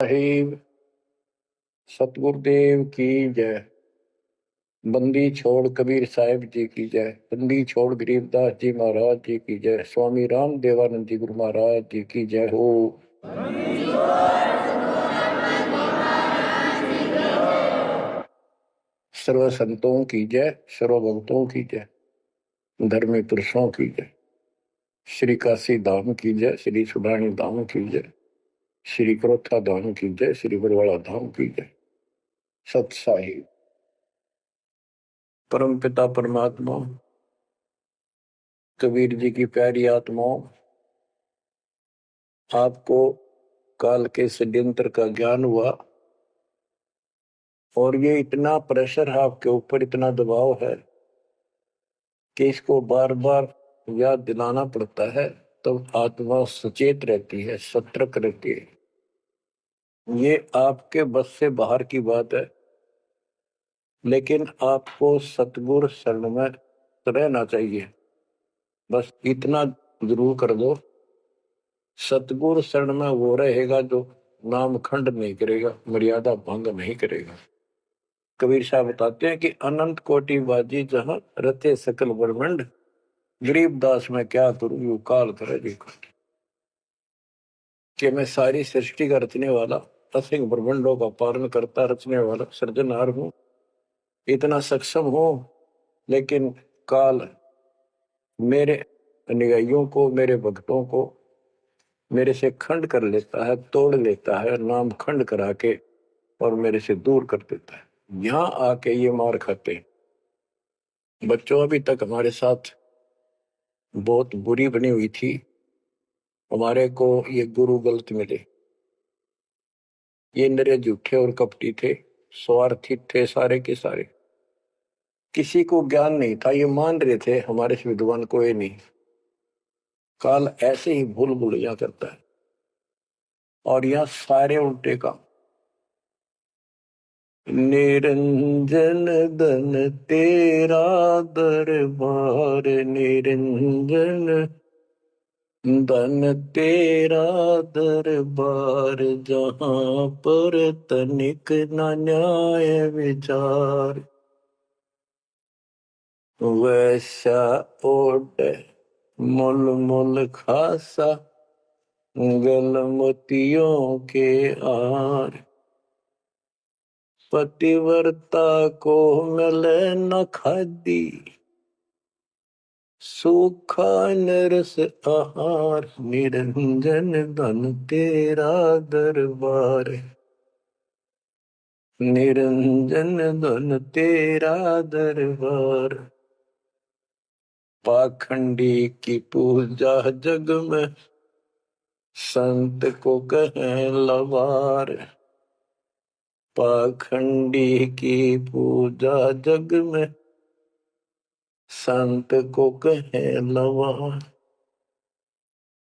साहिब सतगुरुदेव की जय। बंदी छोड़ कबीर साहिब जी की जय। बंदी छोड़ गरीबदास जी महाराज जी की जय। स्वामी राम देवानंद जी गुरु महाराज जी की जय हो। सर्व संतों की जय, सर्व भक्तों की जय, धर्मी पुरुषों की जय। श्री काशी धाम की जय, श्री सुडानी धाम की जय, श्री क्रोथा धाम की जय, श्री बरवाड़ा धाम की जय। सत साहिब परम पिता परमात्मा कबीर जी की प्यारी आत्माओं, आपको काल के षड्यंत्र का ज्ञान हुआ और ये इतना प्रेशर है आपके ऊपर, इतना दबाव है कि इसको बार बार याद दिलाना पड़ता है, तब तो आत्मा सचेत रहती है, सतर्क रहती है। ये आपके बस से बाहर की बात है, लेकिन आपको सतगुरु शरण में रहना चाहिए। बस इतना जरूर कर दो, सतगुरु शरण में वो रहेगा जो नाम खंड नहीं करेगा, मर्यादा भंग नहीं करेगा। कबीर साहब बताते हैं कि अनंत कोटि बाजी जहां रते सकल ब्रह्मंड, गरीबदास में क्या करूं यू काल करे देखो। कि मैं सारी सृष्टि का रचने वाला, असंख्य ब्रह्मंडों का पालन करता रचने वाला सृजनहार हूं, इतना सक्षम हूं, लेकिन काल मेरे अनुयायियों को, मेरे भक्तों को मेरे से खंड कर लेता है, तोड़ लेता है, नाम खंड करा के और मेरे से दूर कर देता है। यहां आके ये मार खाते हैं। बच्चों अभी तक हमारे साथ बहुत बुरी बनी हुई थी, हमारे को ये गुरु गलत मिले। ये नरे झूठे और कपटी थे, स्वार्थी थे सारे के सारे। किसी को ज्ञान नहीं था, ये मान रहे थे हमारे से विद्वान कोई नहीं। काल ऐसे ही भूल भुलैया करता है और यह सारे उल्टे काम। निरंजन धन तेरा दरबार, निरंजन धन तेरा दरबार, जहां पर तनिक न न्याय विचार। वैसा ओट मुल मुल खासा, गल मोतियों के आर। पतिव्रता को मिले न खादी, सूखा नरस आहार। निरंजन धन तेरा दरबार, निरंजन धन तेरा दरबार। पाखंडी की पूजा जग में, संत को कहें लवार। पाखंडी की पूजा जग में, संत को कहें लवार।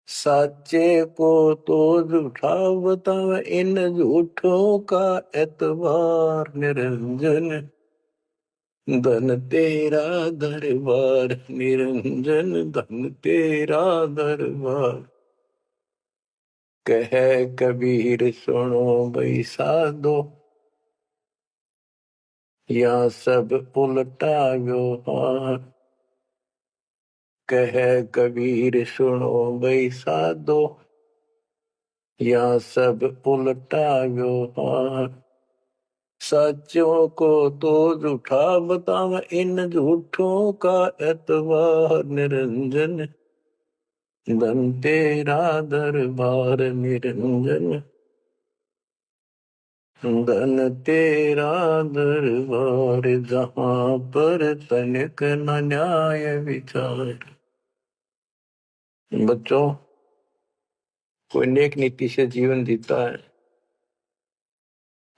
साचे को तो झूठा बतावे, इन झूठों का एतबार। निरंजन धन तेरा दरबार, निरंजन धन तेरा दरबार। कहे कबीर सुनो भाई साधो, या सब उल्टा व्यवहार। कहे कबीर सुनो भाई साधो, या सब उल्टा व्यवहार। सच्चों को तो झूठा बतावे, इन झूठों का एतबार। निरंजन धन तेरा दरबार, निरंजन धन तेरा दरबार, जहां पर तनिक न न्याय विचार। बच्चों, कोई नेक नीति से जीवन जीता है,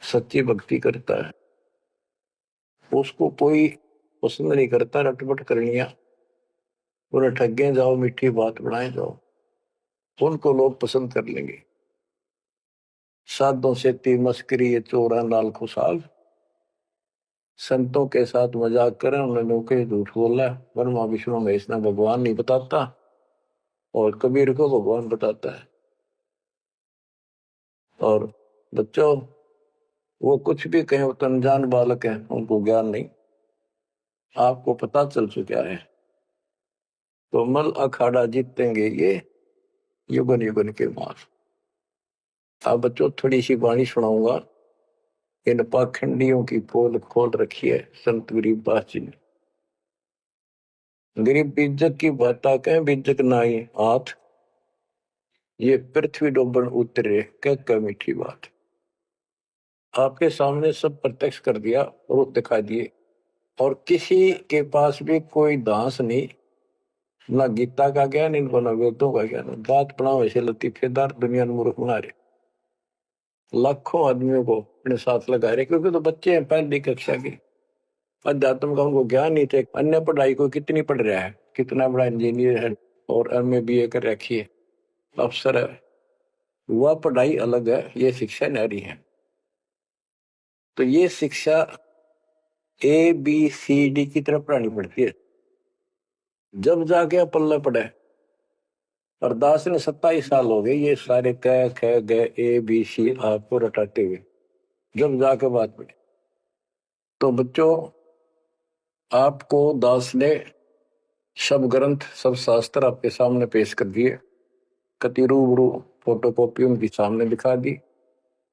सच्ची भक्ति करता है, उसको कोई पसंद नहीं करता रटपट करनिया। उन्हें ठगे जाओ, मीठी बात बनाए जाओ, उनको लोग पसंद कर लेंगे। साधों से ती मस्करी, चोरा नाल खुशाल। संतों के साथ मजाक करें, उन्होंने के झूठ बोला। ब्रह्मा विष्णु महेश ने भगवान नहीं बताता और कबीर को भगवान बताता है। और बच्चों, वो कुछ भी कहें, वो तो अनजान बालक है, उनको ज्ञान नहीं। आपको पता चल चुका है। तो मल अखाड़ा जीतेंगे ये युगन युगन के मार। अब बच्चों थोड़ी सी वाणी सुनाऊंगा। इन पाखंडियों की पोल खोल रखी है संत गरीबदास जी ने। गरीब बीजक की बाता कहें, बीजक नाई हाथ, ये पृथ्वी डोबन उतरे कह मीठी बात। आपके सामने सब प्रत्यक्ष कर दिया, रूप दिखा दिए, और किसी के पास भी कोई दांस नहीं, ना गीता का ज्ञान इनको, ना वेदों का ज्ञान। बात बनाओ ऐसे लतीफेदार, दुनिया में मूर्ख बना रहे, लाखों आदमियों को अपने साथ लगा रहे, क्योंकि तो बच्चे हैं पहली कक्षा के, अध्यात्म का उनको ज्ञान नहीं थे। अन्य पढ़ाई को कितनी पढ़ रहा है, कितना बड़ा इंजीनियर है और एमए बीए कर रखी है, अफसर है, वह पढ़ाई अलग है, ये शिक्षा न्यारी है। तो ये शिक्षा ABCD की तरफ पढ़ानी पड़ती है, जब जाके पल्ले पड़े। और दास ने 27 साल हो गए ये सारे क ख ग ABC आपको रटाते हुए, जब जाके बात पड़ी। तो बच्चों, आपको दास ने सब ग्रंथ, सब शास्त्र आपके सामने पेश कर दिए, कति रूबरू फोटोकॉपी उनकी सामने दिखा दी,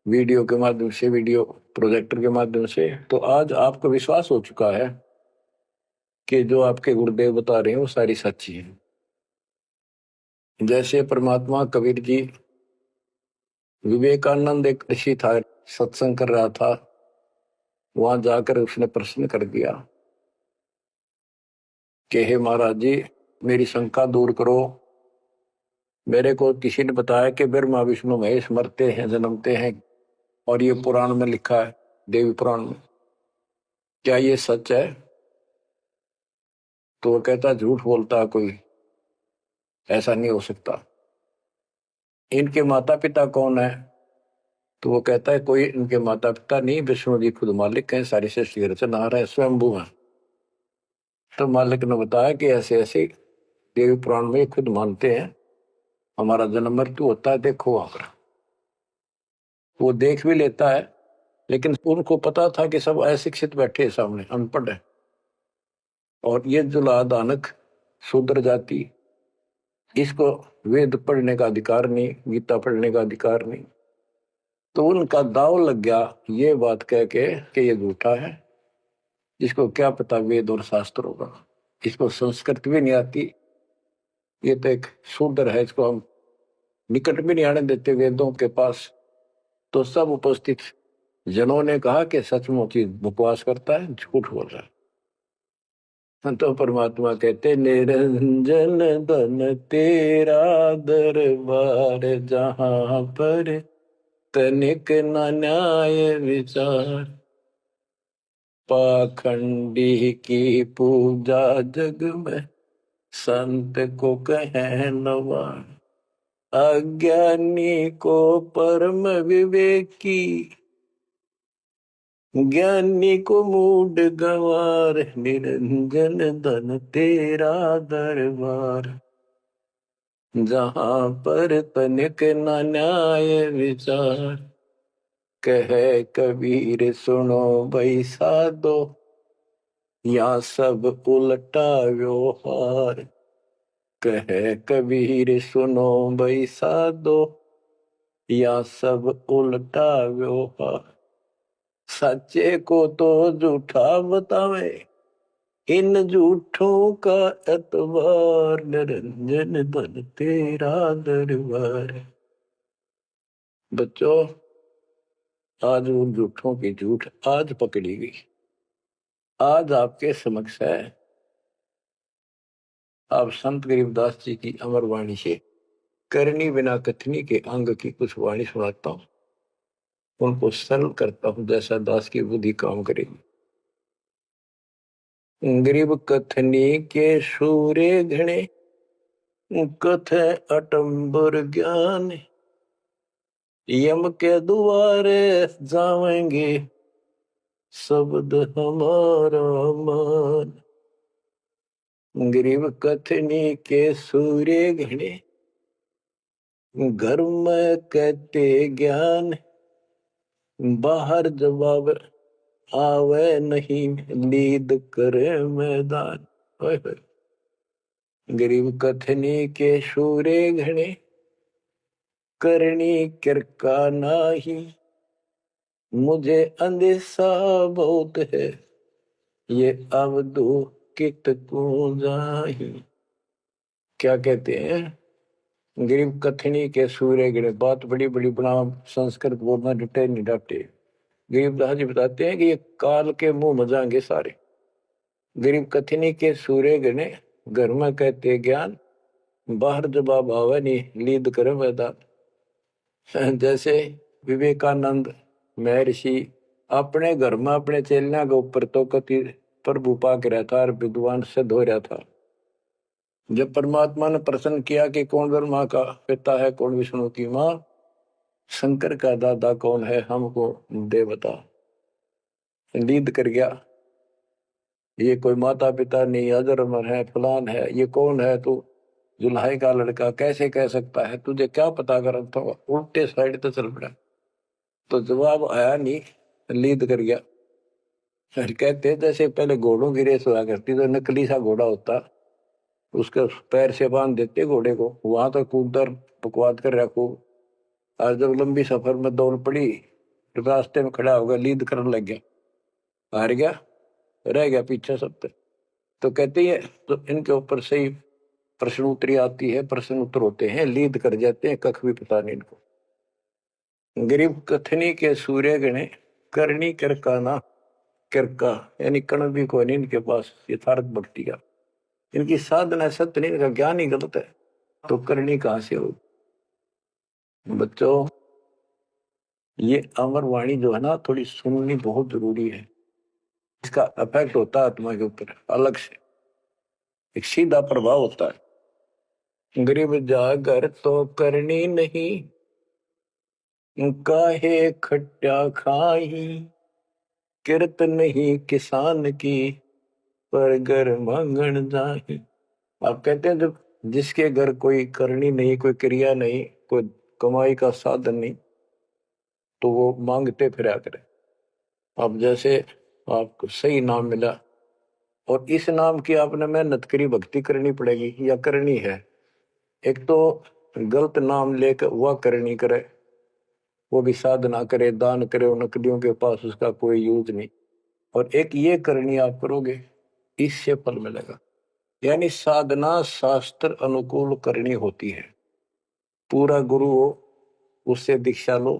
वीडियो के माध्यम से, वीडियो प्रोजेक्टर के माध्यम से। तो आज आपको विश्वास हो चुका है कि जो आपके गुरुदेव बता रहे हैं वो सारी सच्ची है। जैसे परमात्मा कबीर जी, विवेकानंद एक ऋषि था, सत्संग कर रहा था, वहां जाकर उसने प्रश्न कर दिया कि हे महाराज जी, मेरी शंका दूर करो। मेरे को किसी ने बताया कि ब्रह्मा विष्णु महेश मरते हैं, जन्मते हैं, और ये पुराण में लिखा है, देवी पुराण में, क्या ये सच है? तो वो कहता झूठ बोलता कोई, ऐसा नहीं हो सकता। इनके माता पिता कौन है? तो वो कहता है कोई इनके माता पिता नहीं, विष्णु जी खुद मालिक हैं, सारी सृष्टि रचनहार है, स्वयंभू है। तो मालिक ने बताया कि ऐसे ऐसे देवी पुराण में खुद मानते हैं हमारा जन्म मृत्यु होता है, देखो आकर। वो देख भी लेता है, लेकिन उनको पता था कि सब अशिक्षित बैठे सामने, अनपढ़ है, और ये जुला दानक शूद्र जाति, इसको वेद पढ़ने का अधिकार नहीं, गीता पढ़ने का अधिकार नहीं। तो उनका दाव लग गया ये बात कह के कि ये झूठा है, इसको क्या पता वेद और शास्त्र होगा, इसको संस्कृत भी नहीं आती, ये तो एक शूद्र है, इसको हम निकट भी नहीं आने देते वेदों के पास। तो सब उपस्थित जनों ने कहा कि सचमुच ही बकवास करता है, झूठ बोल रहा है। तो परमात्मा कहते निरंजन धन तेरा दरबार, जहां पर तनिक न न्याय विचार, पाखंडी की पूजा जग में संत को कहे नवार, अज्ञानी को परम विवेकी, ज्ञानी को मूड गवार, निरंजन धन तेरा दरबार, जहां पर तनिक न न्याय विचार, कहे कबीर सुनो भाई साधो, या सब उल्टा व्यवहार, कहे कबीर सुनो भाई साधो, या सब उल्टा व्यवहार, सच्चे को तो झूठा बतावे, इन झूठों का एतबार, निरंजन धन तेरा दरबार। बच्चों, आज उन झूठों की झूठ आज पकड़ी गई, आज आपके समक्ष है। आप संत गरीबदास जी की अमर वाणी से करनी बिना कथनी के अंग की कुछ वाणी सुनाता हूं, उनको सरल करता हूं जैसा दास की बुद्धि काम करेगी। गरीब कथनी के सूर्य घने, कथ अटंबर ज्ञान, यम के द्वारे जावेंगे शब्द हमारा मान। गरीब कथनी के सूर्य घने, घर में कहते ज्ञान, बाहर जवाब आवे नहीं, लीद करे मैदान। ओए होए। गरीब कथनी के शूरे घने, करनी किरका नाही। मुझे अंदेशा बहुत है, ये अवधु कित को जाही। क्या कहते हैं? गरीब कथनी के सूर्य गिरे। बात बड़ी बड़ी बना, संस्कृत बोलना डटे नहीं डाटे। गरीबदास जी बताते हैं कि ये काल के मुंह मजाएंगे सारे। गरीब कथनी के सूर्य गिने, घर में कहते ज्ञान, बाहर जवाब आवे नहीं, लीद करे मैदान। जैसे विवेकानंद महर्षि अपने घर में अपने चेलिया के ऊपर तो कति प्रभु पाक रहता और विद्वान सिद्ध हो रहा था। जब परमात्मा ने प्रश्न किया कि कौन ब्रह्मा का पिता है, कौन विष्णु की माँ, शंकर का दादा कौन है, हमको दे बता। लीद कर गया, ये कोई माता पिता नहीं, अजरमर है, फलान है, ये कौन है तू, जुल्हाई का लड़का कैसे कह सकता है, तुझे क्या पता कर। तो उल्टे साइड तो चल पड़ा, तो जवाब आया नहीं, लीद कर गया। फिर कहते जैसे पहले घोड़ों की रेस हुआ करती, तो नकली सा घोड़ा होता, उसके पैर से बांध देते घोड़े को, वहां तक कूदर बकवाद कर रखो। और जब लंबी सफर में दौड़ पड़ी, रास्ते में खड़ा होगा, लीद करने लग गया, हार गया, रह गया पीछे सब पे। तो कहते हैं तो इनके ऊपर सही प्रश्न उत्तरी आती है, प्रश्न उत्तर होते हैं, लीद कर जाते हैं, कख भी पता नहीं इनको। गरीब कथनी के सूर्य गणे, करनी किरकाना। किरका यानी कण भी कोई नहीं इनके पास यथार्थ भक्ति का। इनकी साधना सत्य नहीं, इनका ज्ञान ही गलत है, तो करनी कहां से हो। बच्चों, ये अमर वाणी जो है ना, थोड़ी सुननी बहुत जरूरी है। इसका इफेक्ट होता है आत्मा के ऊपर अलग से, एक सीधा प्रभाव होता है। गरीब जागर तो करनी नहीं, काहे खट्टा खाई। किरत नहीं किसान की, पर घर मांगन जाही। आप कहते हैं जब जिसके घर कोई करनी नहीं, कोई क्रिया नहीं, कोई कमाई का साधन नहीं, तो वो मांगते फिरा करे। अब जैसे आपको सही नाम मिला और इस नाम की आपने मेहनत करी, भक्ति करनी पड़ेगी या करनी है। एक तो गलत नाम लेकर वह करनी करे, वो भी साधना करे, दान करे, उन नकलियों के पास उसका कोई यूज नहीं। और एक ये करनी आप करोगे, इससे फल मिलेगा। यानी साधना शास्त्र अनुकूल करनी होती है। पूरा गुरु हो, उससे दीक्षा लो,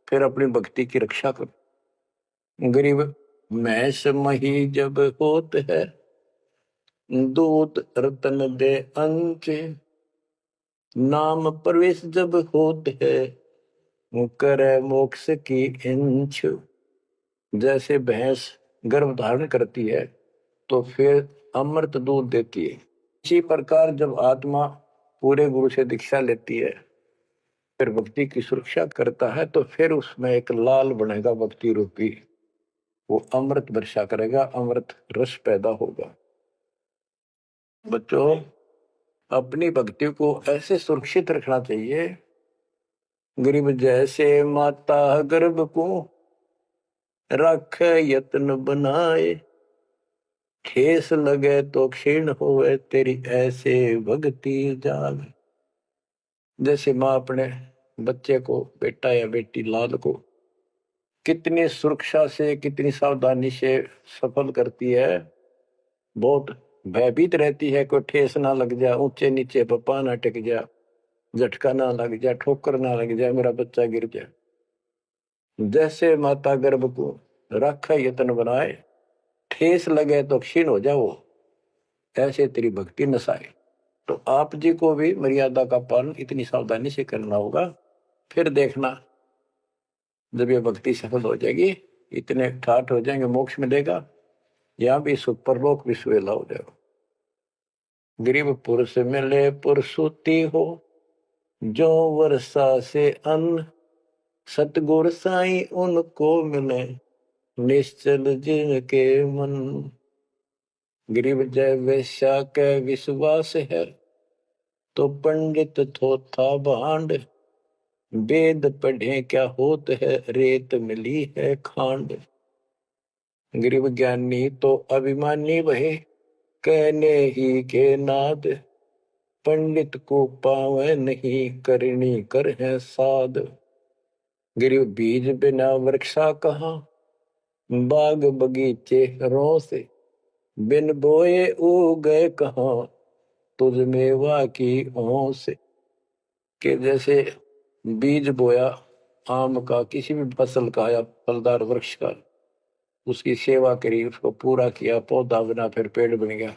फिर अपनी भक्ति की रक्षा करो। गरीब मैस मही जब होत है, दूत रतन दे अंच। नाम प्रवेश जब होत है, करे मोक्ष की इंच। जैसे भैंस गर्भ धारण करती है तो फिर अमृत दूध देती है, इसी प्रकार जब आत्मा पूरे गुरु से दीक्षा लेती है, फिर भक्ति की सुरक्षा करता है, तो फिर उसमें एक लाल बनेगा भक्ति रूपी, वो अमृत वर्षा करेगा, अमृत रस पैदा होगा। बच्चों, अपनी भक्ति को ऐसे सुरक्षित रखना चाहिए। गरीब जैसे माता गर्भ को रख यत्न बनाए, ठेस लगे तो क्षीण होए, तेरी ऐसे भक्ति जाग। जैसे माँ अपने बच्चे को, बेटा या बेटी लाल को कितनी सुरक्षा से, कितनी सावधानी से सफल करती है, बहुत भयभीत रहती है, कोई ठेस ना लग जाए, ऊंचे नीचे पप्पा ना टिक जाए, झटका ना लग जाए, ठोकर ना लग जाए, मेरा बच्चा गिर जाए। जैसे माता गर्भ को रखा यत्न बनाए, ठेस लगे तो क्षीण हो जाओ, ऐसे तेरी भक्ति नसाए। तो आप जी को भी मर्यादा का पालन इतनी सावधानी से करना होगा। फिर देखना, जब ये भक्ति सफल हो जाएगी, इतने ठाठ हो जाएंगे, मोक्ष मिलेगा, यहाँ भी सुख परलोक भी सुहेला हो जाएगा। गरीब पुरुष मिले पुरसुती हो, जो वर्षा से अन्न। सतगुर साई उनको मिले, निश्चल जिनके मन। गरीब जय वैश्या के विश्वास है, तो पंडित थोथा भांड। वेद पढ़े क्या होत है, रेत मिली है खांड। गरीब ज्ञानी तो अभिमानी वहे, कहने ही के नाद। पंडित को पावे नहीं, करनी कर है साध। गरीब बीज बिना वृक्षा कहाँ, बाग बगीचे रो से। बिन बोए उगे कहाँ, तुझ मेवा की ओं से। कि जैसे बीज बोया आम का, किसी भी फसल का या फलदार वृक्ष का, उसकी सेवा करी, उसको पूरा किया, पौधा बना, फिर पेड़ बन गया,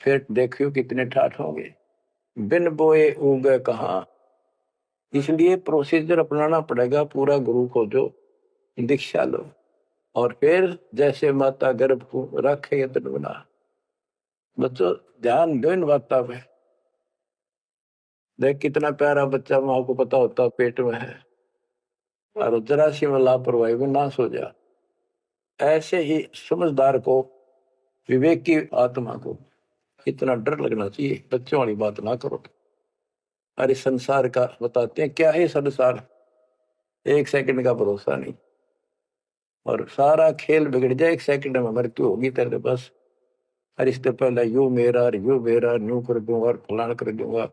फिर देखियो कितने ठाठ होंगे। बिन बोए उगे कहाँ, इसलिए प्रोसीजर अपनाना पड़ेगा पूरा। गुरु को जो दीक्षा लो, और फिर जैसे माता गर्भ को रखे यत्न बना। बच्चों ध्यान दो इन बातों पे। देख कितना प्यारा बच्चा, माँ को पता होता पेट में है, और जरा सी में लापरवाही में नाश हो जा। ऐसे ही समझदार को, विवेक की आत्मा को इतना डर लगना चाहिए। बच्चों वाली बात ना करो। अरे संसार का बताते हैं क्या है संसार, एक सेकंड का भरोसा नहीं, और सारा खेल बिगड़ जाए, एक सेकंड में मृत्यु होगी तेरे पास। अरे इससे पहले यू मेरा, यू मेरा, न्यू कर दूंगा, फलान कर दूंगा,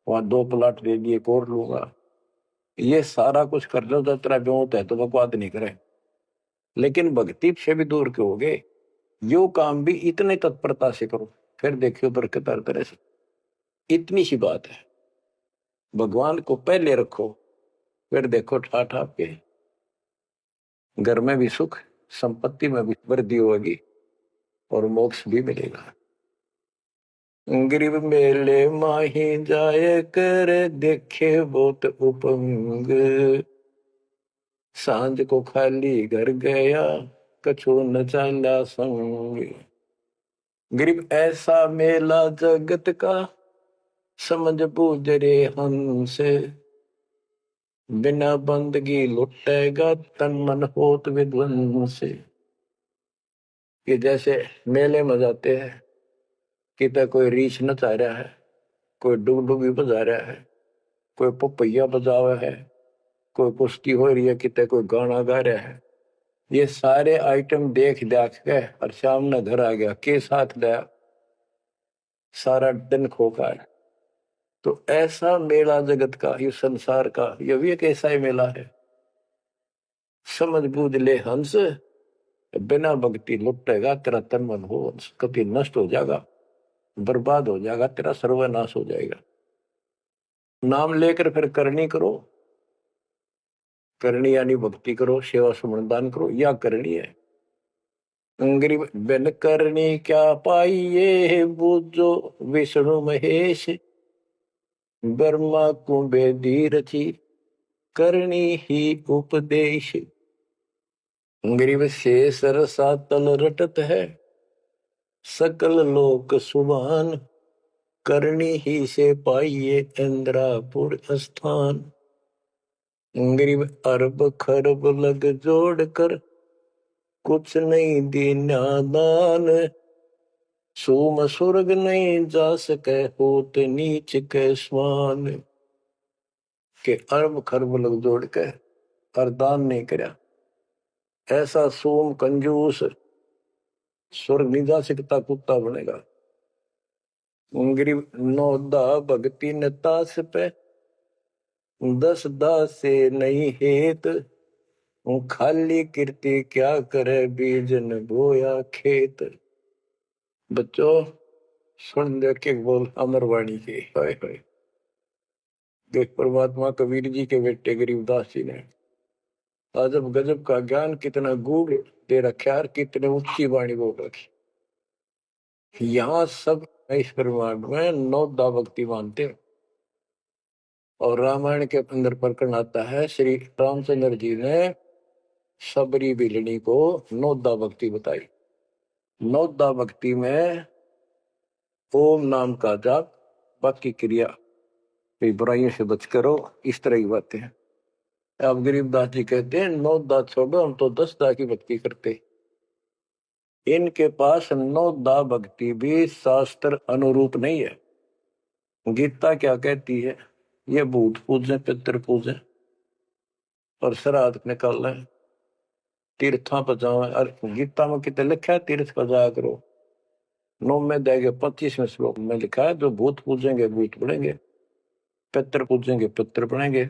वहां 2 प्लाट दे दिए, और लूंगा। ये सारा कुछ कर लो तो तेरा ब्योत है तो बकवाद नहीं करे, लेकिन भक्ति से भी दूर क्यों गए। यो काम भी इतने तत्परता से करो, फिर देखियो बरकत हर तरह से। इतनी सी बात है, भगवान को पहले रखो, फिर देखो ठाठ आपके घर में भी सुख, संपत्ति में भी वृद्धि होगी, और मोक्ष भी मिलेगा। गरीब मेले माही जाए कर, देखे बहुत उपंग। सांझ को खाली घर गया, कछु न चाला संग। गरीब ऐसा मेला जगत का, समझ बूझ रे हंस। बिना बंदगी लुटेगा, तन मन होत विध्वंस। कि जैसे मेले में जाते हैं, कितना कोई रीछ नचा रहा है, कोई डुगडुगी बजा रहा है, कोई पपैया बजा हुआ है, कोई कुश्ती हो रही है, कितने कोई गाना गा रहा है। ये सारे आइटम देख देख के और सामने घर आ गया, के साथ गया, सारा दिन खोखा है। तो ऐसा मेला जगत का, ये संसार का, ये भी एक ऐसा ही मेला है। समझ बूझ ले हंस, बिना भक्ति लुटेगा तेरा तन मन हो, कभी नष्ट हो जाएगा, बर्बाद हो जाएगा, तेरा सर्वनाश हो जाएगा। नाम लेकर फिर करनी करो, करनी यानी भक्ति करो, सेवा सुमन दान करो, या करनी है। गरीब बिन करनी क्या पाइये, बूझो विष्णु महेश। ब्रह्मा कुंभे रची, करनी ही उपदेश। गरीब शेष रसा तल रटत है, सकल लोक सुभान। करनी ही से पाइये इंद्रापुर स्थान। गरीब अरब खरब लग जोड़ कर, कुछ नहीं दीना दान। सोम स्वर्ग नहीं जा सके, होत नीच के स्वान। के अरब खरब लग जोड़ के और दान नहीं करया, ऐसा सोम कंजूस स्वर्ग नहीं जा सकता, कुत्ता बनेगा। गरीब नौदा भक्ति न तास पे, 10 दास से नहीं हेत। खाली कीर्ति क्या करे, बीजन बोया खेत। बच्चों सुन दे के बोल अमरवाणी के, हाय हाय। देख परमात्मा कबीर जी के बेटे गरीबदास जी ने अजब गजब का ज्ञान कितना गूढ़ दे रखा है, कितने ऊंची वाणी बोल रखी। यहाँ सब इस ब्रह्मांड में 9 दा भक्ति मानते हैं, और रामायण के अंदर प्रकरण आता है, श्री रामचंद्र जी ने सबरी बिलनी को 9 दा भक्ति बताई। 9 दा भक्ति में ओम नाम का जाप, बाकी क्रिया, बुराइयों से बच करो, इस तरह की बातें हैं। अब गरीबदास जी कहते हैं 9 दा छोड़ो, हम तो 10 दा की भक्ति करते। इनके पास 9 दा भक्ति भी शास्त्र अनुरूप नहीं है। गीता क्या कहती है, ये भूत पूजे पितर पूजे और श्राद्ध निकाल लें, तीर्था पर जाओ। और गीता में कितने लिखा है तीर्थ पर जाया करो। 9 में देगे 25वें श्लोक में लिखा है जो भूत पूजेंगे भूत बनेंगे, पितर पूजेंगे पितर बनेंगे,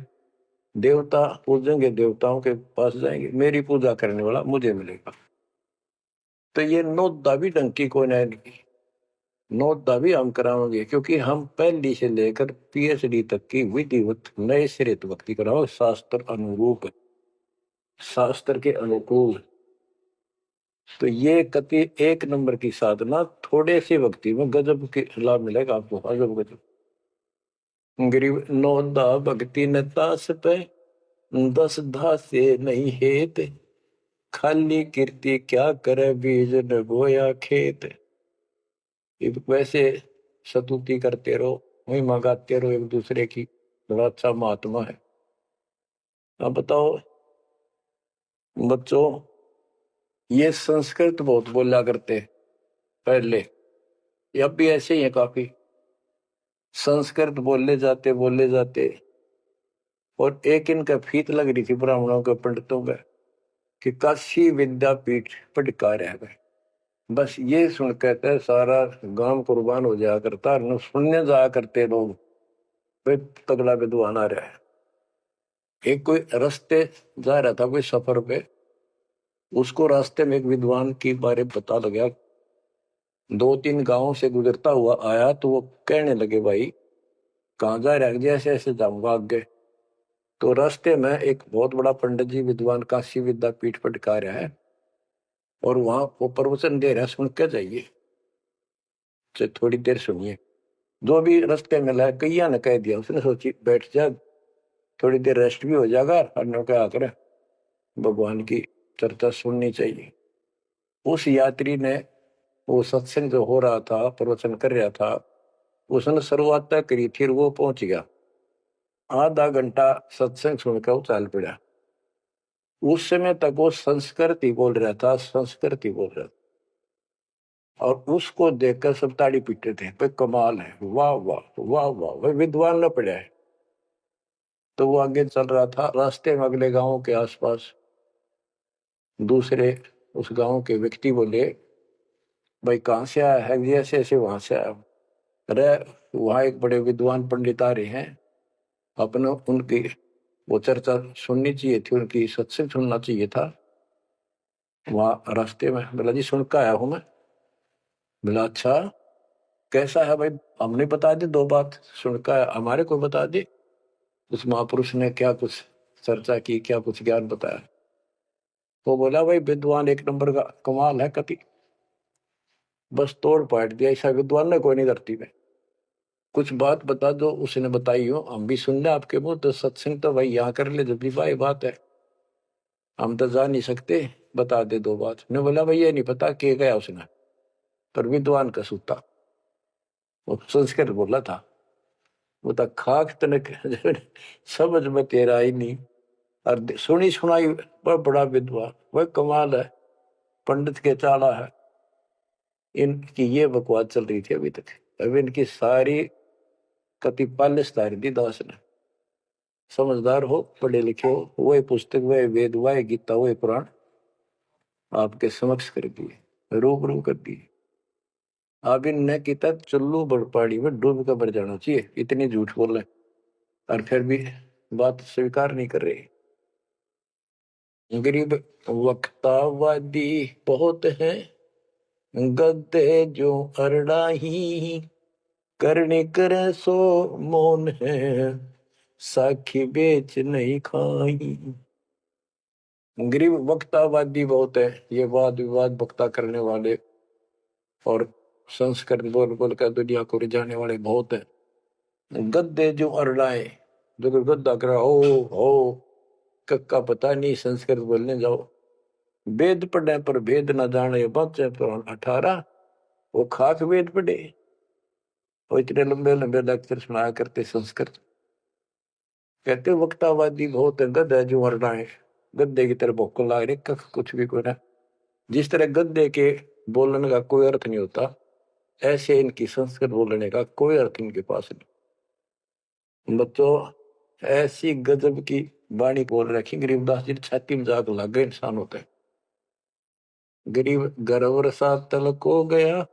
देवता पूजेंगे देवताओं के पास जाएंगे, मेरी पूजा करने वाला मुझे मिलेगा। तो ये नोदा भी डंकी को नहीं, नोदा भी हम कराओगे क्योंकि हम पहली से लेकर पीएचडी तक की विधिवत नए सिरे भक्ति कराओ, शास्त्र अनुरूप, शास्त्र के अनुकूल। तो ये कति एक नंबर की साधना, थोड़े से भक्ति में गजब के लाभ मिलेगा आपको, अजब गजब। गरीब नोदा भक्ति न तास पे 10 धासे नहीं हेत, खाली कीर्ति क्या करे बीज न बोया खेत। वैसे स्तुति करते रहो, वही मंगाते रहो एक दूसरे की, बड़ा अच्छा महात्मा है। अब बताओ बच्चों, ये संस्कृत बहुत बोला करते पहले, अब भी ऐसे ही है काफी, संस्कृत बोले जाते। और एक इनका फीत लग रही थी ब्राह्मणों के पंडितों का कि काशी विद्यापीठ पटका रह गए। बस ये सुन कहते सारा गांव कुर्बान हो जाया करता, न सुनने जाया करते लोग, वे तगड़ा विद्वान आ रहा है। एक कोई रास्ते जा रहा था कोई सफर पे, उसको रास्ते में एक विद्वान के बारे में पता लगा, 2-3 गांवों से गुजरता हुआ आया, तो वो कहने लगे भाई कहाँ जा रहा है, जैसे ऐसे जाऊंगा आगे। तो रास्ते में एक बहुत बड़ा पंडित जी विद्वान काशी विद्यापीठ पटका रहा है और वहां वो प्रवचन दे रहा है, सुन के जाइए, थोड़ी देर सुनिए। जो भी रास्ते में लाया कैया ने कह दिया, उसने सोची बैठ जा, थोड़ी देर रेस्ट भी हो जाएगा और क्या करे भगवान की चर्चा सुननी चाहिए। उस यात्री ने वो सत्संग जो हो रहा था, प्रवचन कर रहा था, उसने शुरुआत तक करी थी, वो पहुंच गया। आधा घंटा सत्संग सुनकर वो चल पड़ा। उस समय तक वो संस्कृत ही बोल रहा था, संस्कृत ही बोल रहा था। और उसको देखकर सब ताड़ी पीटते थे, भाई कमाल है, वाह वाह वाह वाह, भाई विद्वान न पड़ा है। तो वो आगे चल रहा था, रास्ते में अगले गांव के आसपास दूसरे उस गांव के व्यक्ति बोले भाई कहाँ से आया है, ऐसे ऐसे वहां से आया। अरे वहां एक बड़े विद्वान पंडित आ रहे हैं, अपने उनकी वो चर्चा सुननी चाहिए थी, उनकी सत्संग सुनना चाहिए था। वहां रास्ते में बोला जी सुन कर आया हूं मैं। बोला अच्छा कैसा है भाई, हमने बता दी 2 बात, सुनकर हमारे को बता दी। उस महापुरुष ने क्या कुछ चर्चा की, क्या कुछ ज्ञान बताया। वो बोला भाई विद्वान एक नंबर का, कमाल है कति, बस तोड़ पाट दिया, ऐसा विद्वान ने कोई नहीं धरती में। कुछ बात बता दो, उसने बताई हो, हम भी सुन ले आपके मुंह, तो सत्संग तो भाई यहाँ कर ले जब भी भाई बात है, हम तो जा नहीं सकते, बता दे 2 बात। ने बोला भाई ये नहीं पता के गया उसने, पर विद्वान का सूता, वो संस्कृत बोला था। वो तो खाक तनक समझ में तेरा ही नहीं, और सुनी सुनाई वह बड़ा विद्वान, वह कमाल है, पंडित के चाला है। इनकी ये बकवास चल रही थी अभी तक। अब इनकी सारी कति पालिश तारी दी दास ने। समझदार हो, पढ़े लिखे हो, वही पुस्तक, वही वेद, वही गीता, वही पुराण आपके समक्ष कर दिए, रूबरू कर दिए। अब इनने किता चुल्लू बड़पाड़ी में डूब कर मर जाना चाहिए, इतनी झूठ बोल रहे, और फिर भी बात स्वीकार नहीं कर रही। गरीब वक्तावादी बहुत हैं, गद्दे जो अरड़ाही, करने करे सो मौन है, साखी बेच नहीं खाई। गरीब वक्तावादी बहुत है, ये वाद विवाद वक्ता करने वाले और संस्कृत बोल बोल कर दुनिया को रिझाने वाले बहुत है। गद्दे जो अरड़ाए, जो गद्दा करा हो कक्का पता नहीं, संस्कृत बोलने जाओ, वेद पढ़े पर भेद न जाने, बच्चे पुराण 18, वो खाक वेद पढ़े, वो इतने लंबे लंबे लेक्चर सुनाया करते संस्कृत। कहते वक्तावादी बहुत है, गद्दा जो अरड़ाए, गद्दे की तरह भोक लाग रही, कख कुछ भी कोई ना। जिस तरह गद्दे के बोलने का कोई अर्थ नहीं होता, ऐसे इनकी संस्कृत बोलने का कोई अर्थ इनके पास नहीं। बच्चों ऐसी गजब की वाणी बोल रखी गरीबदास जी, छाती में जाग लग गए इंसान होते हैं। गरीब गर्वर सा तलक हो गया,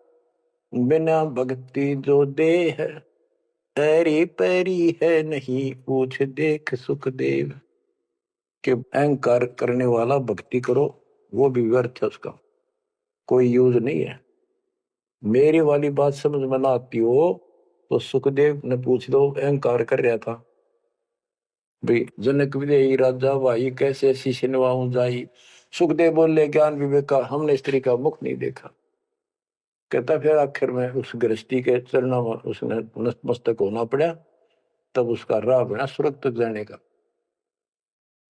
बिना भक्ति जो दे है, ऐरी पैरी है नहीं पूछ देख सुखदेव। कि अहंकार करने वाला भक्ति करो, वो भी व्यर्थ है, उसका कोई यूज नहीं है। मेरी वाली बात समझ में ना आती हो तो सुखदेव ने पूछ दो, अहंकार कर रहा था भाई, जनक विदेही राजा भाई कैसे शीश नवाऊं जाई। सुखदेव बोले ज्ञान विवेक का हमने स्त्री का मुख नहीं देखा। कहता फिर आखिर में उस गृहस्थी के चरणों में उसने नतमस्तक होना पड़ा, तब उसका राह बना स्वर्ग तक जाने का।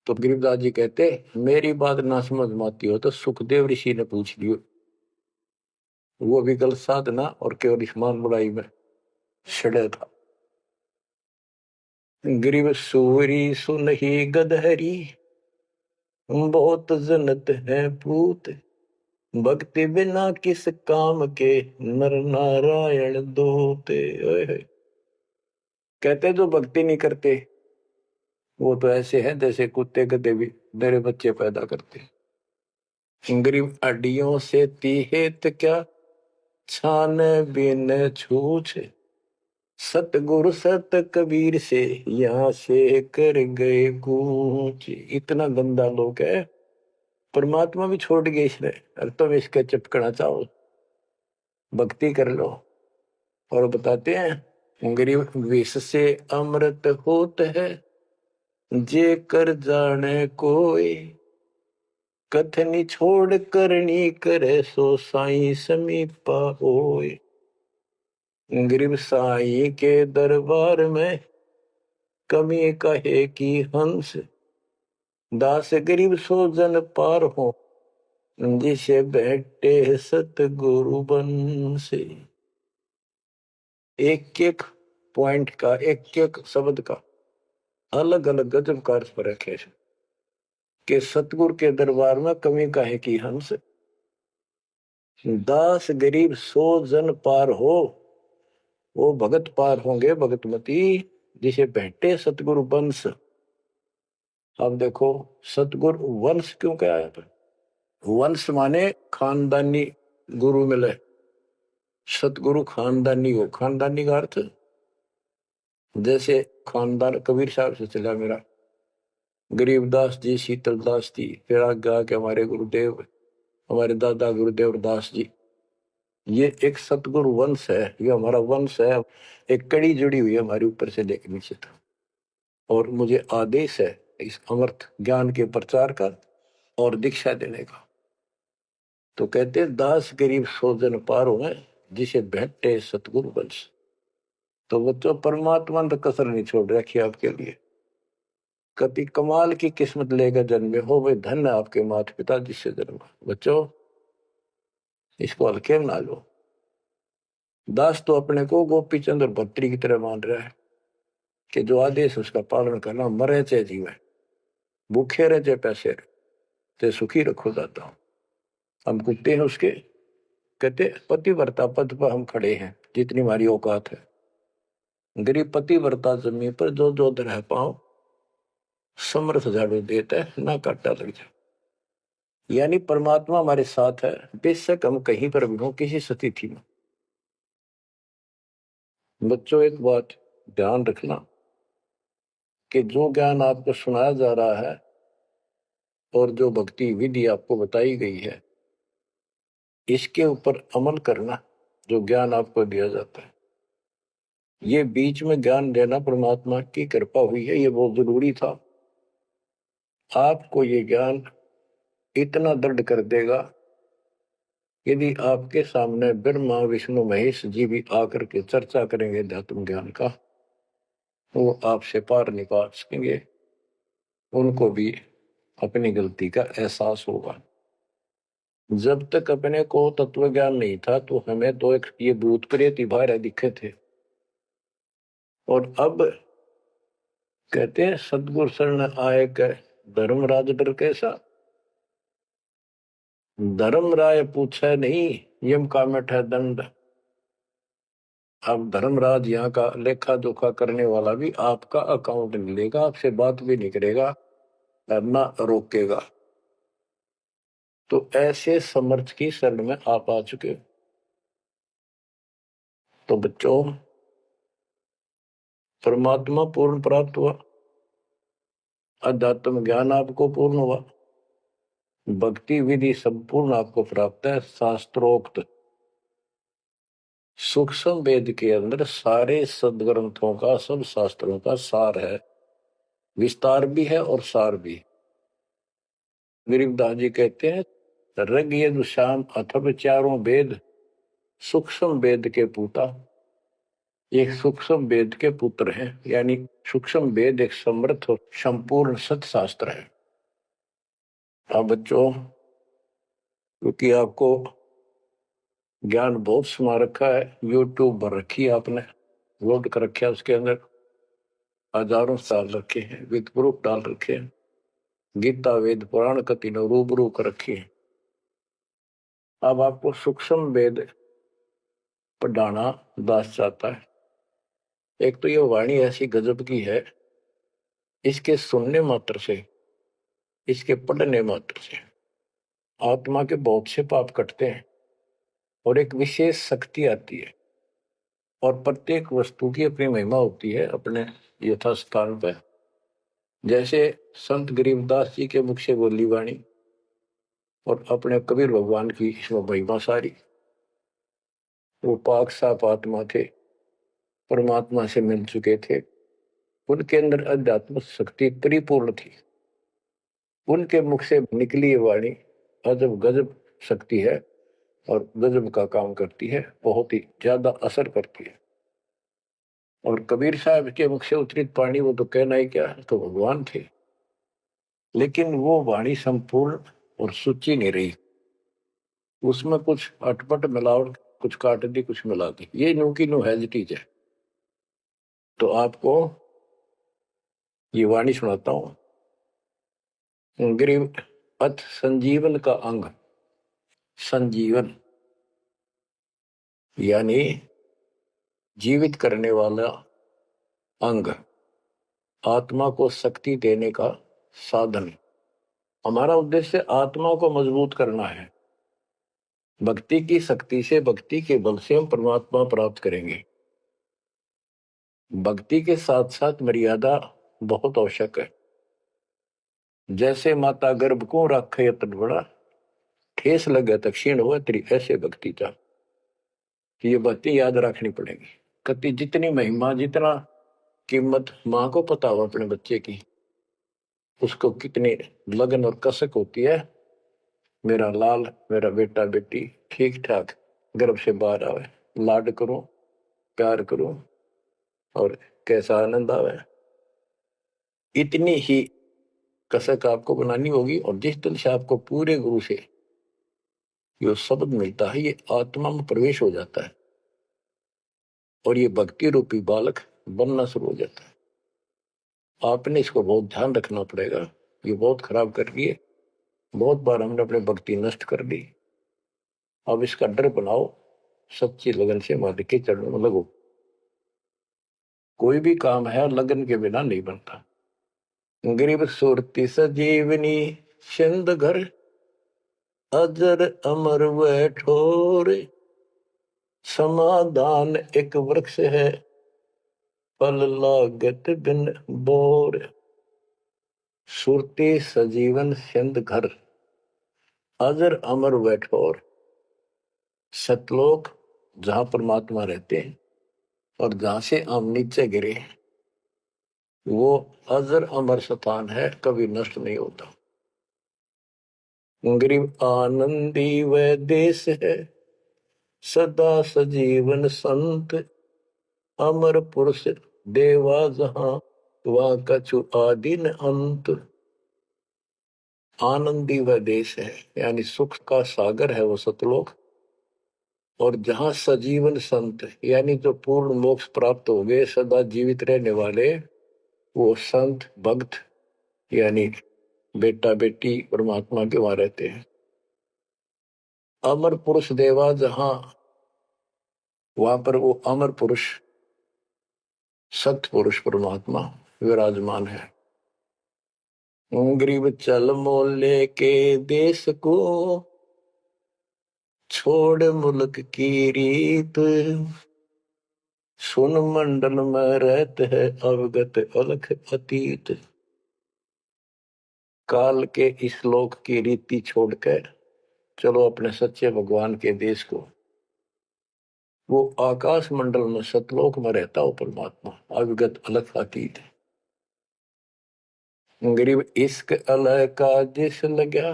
तो गरीबदास जी कहते मेरी बात ना समझ में आती हो तो सुखदेव ऋषि ने पूछ लियो, वो भी गलत साधना और केवल ईमान बुराई में छड़े था। गरीब सूरी सुनही गदहरी, बहुत जनत है पूत, भक्ति बिना किस काम के, नर नारायण दोते। कहते जो भक्ति नहीं करते वो तो ऐसे हैं जैसे कुत्ते गधे भी मेरे बच्चे पैदा करते। गरीब अड्डियों से तीहेत क्या, छान बिन छूछ, सतगुरु सत कबीर से यहाँ से कर गए कूच। इतना गंदा लोग है, परमात्मा भी छोड़ गए इसने, और तुम इसके चिपकना चाहो, भक्ति कर लो। और बताते हैं गरीब विष से अमृत होत है, जे कर जाने कोई, कथनी छोड़ करनी करे, सो साई समीपा होए। गरीब साई के दरबार में कमी कहे की हंस, दास गरीब सो जन पार हो, जिसे बैठे सतगुरु बन से। एक एक पॉइंट का, एक एक शब्द का अलग अलग गजब का अर्थ रखे कि सतगुरु के दरबार में कमी काहे की हंस, दास गरीब सो जन पार हो, वो भगत पार होंगे भगतमती, जिसे भेंटे सतगुरु वंश। अब देखो सतगुरु वंश क्यों कहा है? वंश माने खानदानी गुरु मिले, सतगुरु खानदानी हो। खानदानी का अर्थ जैसे खानदान कबीर साहब से चला मेरा, गरीबदास जी, शीतलदास जी, फिर आगे आके हमारे गुरुदेव, हमारे दादा गुरुदेव दास जी, ये एक सतगुरु वंश है, ये हमारा वंश है। एक कड़ी जुड़ी हुई है हमारे ऊपर से लेकर नीचे तक, और मुझे आदेश है इस अमृत ज्ञान के प्रचार का और दीक्षा देने का। तो कहते दास गरीब सोजन पारो है, जिसे भेंटे सतगुरु वंश। तो बच्चों परमात्मा ने कसर नहीं छोड़ रखी आपके लिए। कभी कमाल की किस्मत लेकर जन्मे हो, वे धन्य आपके माता पिता जिससे जन्म। बच्चों इसको हल्के में ना लो। दास तो अपने को गोपी चंद्र भट्टरी की तरह मान रहा है कि जो आदेश उसका पालन करना, मरे चाहे जीवे, भूखे रहे चाहे पैसे रहे, ते सुखी रखो दाता हूं। हम कुत्ते हैं उसके। कहते पतिव्रता पद पर हम खड़े हैं जितनी हमारी औकात है। गरीब पतिव्रता जमीन पर जो जो रह पाओ, समर्थ झाड़ू देता है, ना काटा लग जाए। यानी परमात्मा हमारे साथ है, बेशक हम कहीं पर भी हो, किसी स्थिति में। बच्चों एक बात ध्यान रखना कि जो ज्ञान आपको सुनाया जा रहा है और जो भक्ति विधि आपको बताई गई है, इसके ऊपर अमल करना। जो ज्ञान आपको दिया जाता है, ये बीच में ज्ञान देना परमात्मा की कृपा हुई है, ये बहुत जरूरी था। आपको ये ज्ञान इतना दृढ़ कर देगा, यदि आपके सामने ब्रह्मा विष्णु महेश जी भी आकर के चर्चा करेंगे अध्यात्म ज्ञान का, वो आपसे पार नहीं पा सकेंगे। उनको भी अपनी गलती का एहसास होगा। जब तक अपने को तत्व ज्ञान नहीं था तो हमें तो एक ये भूत प्रेत ही बाहर दिखे थे, और अब कहते हैं सतगुरु शरण आए के धर्मराज डर कैसा। धर्म राय पूछे नहीं, यम का मिठ है दंड। अब धर्मराज यहाँ का लेखा जोखा करने वाला भी आपका अकाउंट नहीं लेगा, आपसे बात भी नहीं करेगा और ना रोकेगा। तो ऐसे समर्थ की शरण में आप आ चुके हो। तो बच्चों, परमात्मा पूर्ण प्राप्त हुआ, अध्यात्म ज्ञान आपको पूर्ण हुआ, भक्ति विधि संपूर्ण आपको प्राप्त है। शास्त्रोक्त सूक्ष्म वेद के अंदर सारे सदग्रंथों का, सब शास्त्रों का सार है, विस्तार भी है और सार भी। गरीबदास जी कहते हैं, ऋग यजुः साम अथर्व चारों वेद सूक्ष्म वेद के पूता। एक सूक्ष्म वेद के पुत्र हैं, यानी सूक्ष्म वेद एक समृद्ध और संपूर्ण सत्शास्त्र है। अब बच्चों, क्योंकि आपको ज्ञान बहुत समा रखा है, यूट्यूब भर रखी है आपने, लोड कर रखा है, उसके अंदर हजारों साल रखे हैं, विद प्रूफ डाल रखे हैं, गीता वेद पुराण का तीनों रूबरू कर रखी है। अब आपको सूक्ष्म वेद पढ़ाना दास चाहता है। एक तो ये वाणी ऐसी गजब की है, इसके सुनने मात्र से, इसके पढ़ने मात्र से आत्मा के बहुत से पाप कटते हैं और एक विशेष शक्ति आती है। और प्रत्येक वस्तु की अपनी महिमा होती है अपने यथास्थान पर। जैसे संत गरीबदास जी के मुख से बोली वाणी और अपने कबीर भगवान की इसमें महिमा सारी। वो पाक साफ आत्मा थे, परमात्मा से मिल चुके थे, उनके अंदर अध्यात्म शक्ति परिपूर्ण थी। उनके मुख से निकली ये वाणी अजब गजब शक्ति है और गजब का काम करती है, बहुत ही ज्यादा असर करती है। और कबीर साहब के मुख से उतरित पानी, वो तो कहना ही क्या, तो भगवान थे। लेकिन वो वाणी संपूर्ण और सुची नहीं रही, उसमें कुछ अटपट मिलावट, कुछ काट दी, कुछ मिला दी, ये नो की नो हैजिटीज है। तो आपको ये वाणी सुनाता हूं। गरीब अथ संजीवन का अंग, संजीवन यानी जीवित करने वाला अंग, आत्मा को शक्ति देने का साधन। हमारा उद्देश्य आत्मा को मजबूत करना है। भक्ति की शक्ति से, भक्ति के बल से हम परमात्मा प्राप्त करेंगे। भक्ति के साथ साथ मर्यादा बहुत आवश्यक है। जैसे माता गर्भ को राखे यतन बड़ा, ठेस लगे तो क्षीण हो तेरी, ऐसे भक्ति था। ये बातें याद रखनी पड़ेगी। कति जितनी महिमा, जितना कीमत माँ को पता हो अपने बच्चे की, उसको कितनी लगन और कसक होती है, मेरा लाल, मेरा बेटा बेटी ठीक ठाक गर्भ से बाहर आवे, लाड करूं, प्यार करूं और कैसा आनंद आवे। इतनी ही कसक आपको बनानी होगी। और जिस दिन से आपको पूरे गुरु से ये शब्द मिलता है, ये आत्मा में प्रवेश हो जाता है और ये भक्ति रूपी बालक बनना शुरू हो जाता है। आपने इसको बहुत ध्यान रखना पड़ेगा। ये बहुत खराब कर रही है, बहुत बार हमने अपने भक्ति नष्ट कर दी। अब इसका डर बनाओ, सच्ची लगन से मालिक के चरणों में लगो। कोई भी काम है लगन के बिना नहीं बनता। गरीब सुरती सजीवनी सिंध घर, अजर अमर व ठोर, समाधान एक वृक्ष है, फल लागत बिन बोर। सुरती सजीवन सिंध घर, अजर अमर व ठोर। सतलोक जहां परमात्मा रहते हैं और जहां से हम नीचे गिरे, वो अजर अमर स्थान है, कभी नष्ट नहीं होता। गरीब आनंदी वह देश है, सदा सजीवन संत, अमर पुरुष देवा जहां, वह कछु आदि न अंत। आनंदी वह देश है, यानी सुख का सागर है वो सतलोक। और जहां सजीवन संत, यानी जो पूर्ण मोक्ष प्राप्त हो गए, सदा जीवित रहने वाले, वो संत भक्त यानी बेटा बेटी परमात्मा के वहां रहते हैं। अमर पुरुष देवा जहां, वहां पर वो अमर पुरुष, सत्य पुरुष परमात्मा विराजमान है। गरीब चल मोले के देश को, छोड़ मुल्क की रीत, सुन मंडल में रहत है अवगत अलख अतीत। काल के इस लोक की रीति छोड़कर चलो अपने सच्चे भगवान के देश को। वो आकाश मंडल में सतलोक में रहता हो परमात्मा, अविगत अलख अतीत। गरीब इश्क अलह का जिस लगा,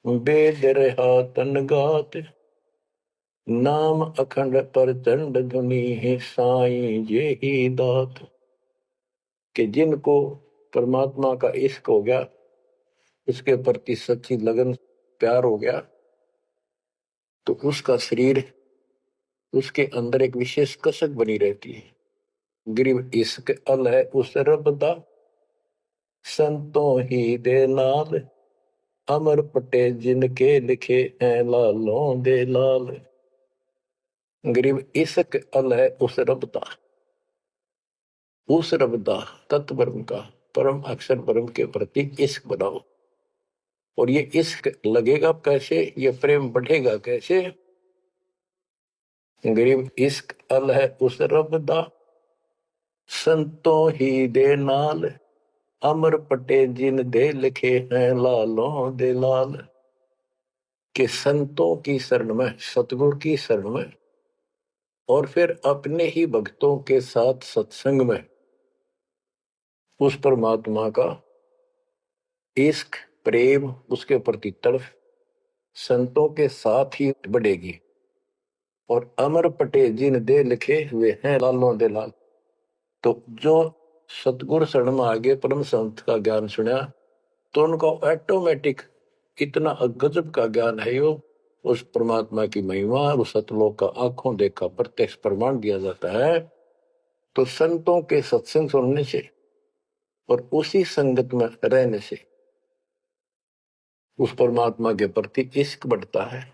वेद रहा तन गात, नाम अखंड प्रचंड धुनी है साईं ये ही दात। कि जिनको परमात्मा का इश्क हो गया, उसके प्रति सच्ची लगन प्यार हो गया, तो उसका शरीर, उसके अंदर एक विशेष कसक बनी रहती है। गरीब इश्क अल है उस रब दा, संतों ही दे नाल, अमर पटे जिनके लिखे हैं लालों दे लाल। गरीब इश्क अल है उस रब दा, उस रब दा तत्व ब्रह्म का, परम अक्षर ब्रह्म के प्रति इश्क बनाओ। और ये इश्क लगेगा कैसे, ये प्रेम बढ़ेगा कैसे। गरीब इश्क अल है उस रब दा, संतों ही दे नाल, अमर पटे जिन दे लिखे हैं लालों दे लाल। के संतों की शरण में, सतगुरु की शरण में, और फिर अपने ही भक्तों के साथ सत्संग में उस परमात्मा का इश्क प्रेम, उसके प्रति तड़फ संतों के साथ ही बढ़ेगी। और अमर पटे जिन दे लिखे हुए हैं लालों दे लाल। तो जो सतगुरु शरण में आगे परम संत का ज्ञान सुना, तो उनको ऑटोमेटिक इतना गजब का ज्ञान है, यो उस परमात्मा की महिमा, उस सतलोक का आंखों देखा प्रत्यक्ष प्रमाण दिया जाता है। तो संतों के सत्संग सुनने से और उसी संगत में रहने से उस परमात्मा के प्रति इश्क बढ़ता है,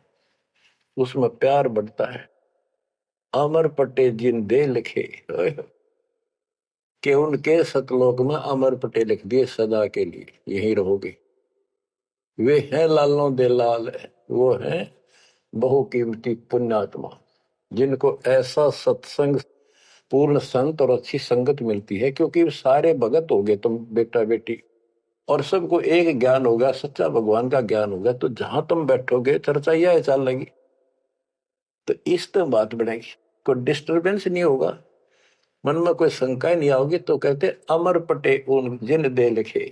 उसमें प्यार बढ़ता है। अमर पटे जिन दे लिखे, कि उनके सतलोक में अमर पटे लिख दिए सदा के लिए, यही रहोगे। वे हैं लालों दे लाल, वो हैं बहुकीमती पुण्यात्मा, जिनको ऐसा सत्संग, पूर्ण संत और अच्छी संगत मिलती है। क्योंकि सारे भगत हो गए तुम बेटा बेटी, और सबको एक ज्ञान होगा, सच्चा भगवान का ज्ञान होगा, तो जहां तुम बैठोगे चर्चा यह चल लगी, तो इस तो बात बढ़ेगी, कोई डिस्टर्बेंस नहीं होगा, मन में कोई शंका नहीं आओगी। तो कहते अमर पटे उन जिन दे लिखे,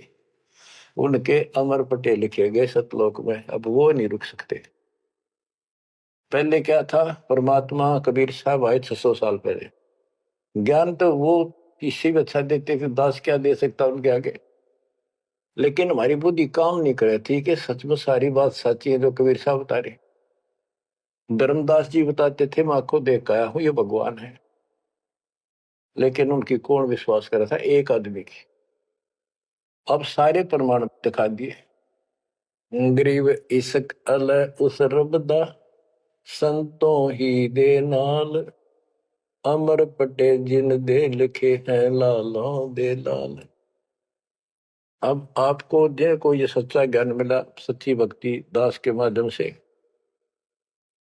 उनके अमर पटे लिखे गए सतलोक में, अब वो नहीं रुक सकते। पहले क्या था, परमात्मा कबीर साहब आए 600 साल पहले, ज्ञान तो वो किसी भी अच्छा देते थे, दास क्या दे सकता उनके आगे। लेकिन हमारी बुद्धि काम नहीं करे थी कि सच में सारी बात सच्ची है जो कबीर साहब बता रहे। धर्मदास जी बताते थे मैं आंखों देख आया हूं ये भगवान है, लेकिन उनकी कौन विश्वास कर रहा था, एक आदमी की। अब सारे प्रमाण दिखा दिए। गरीब इश्क अल उस रब दा, संतों ही दे नाल, अमर पटे जिन दे लिखे हैं लालों दे लाल। अब आपको देखो ये सच्चा ज्ञान मिला सच्ची भक्ति दास के माध्यम से।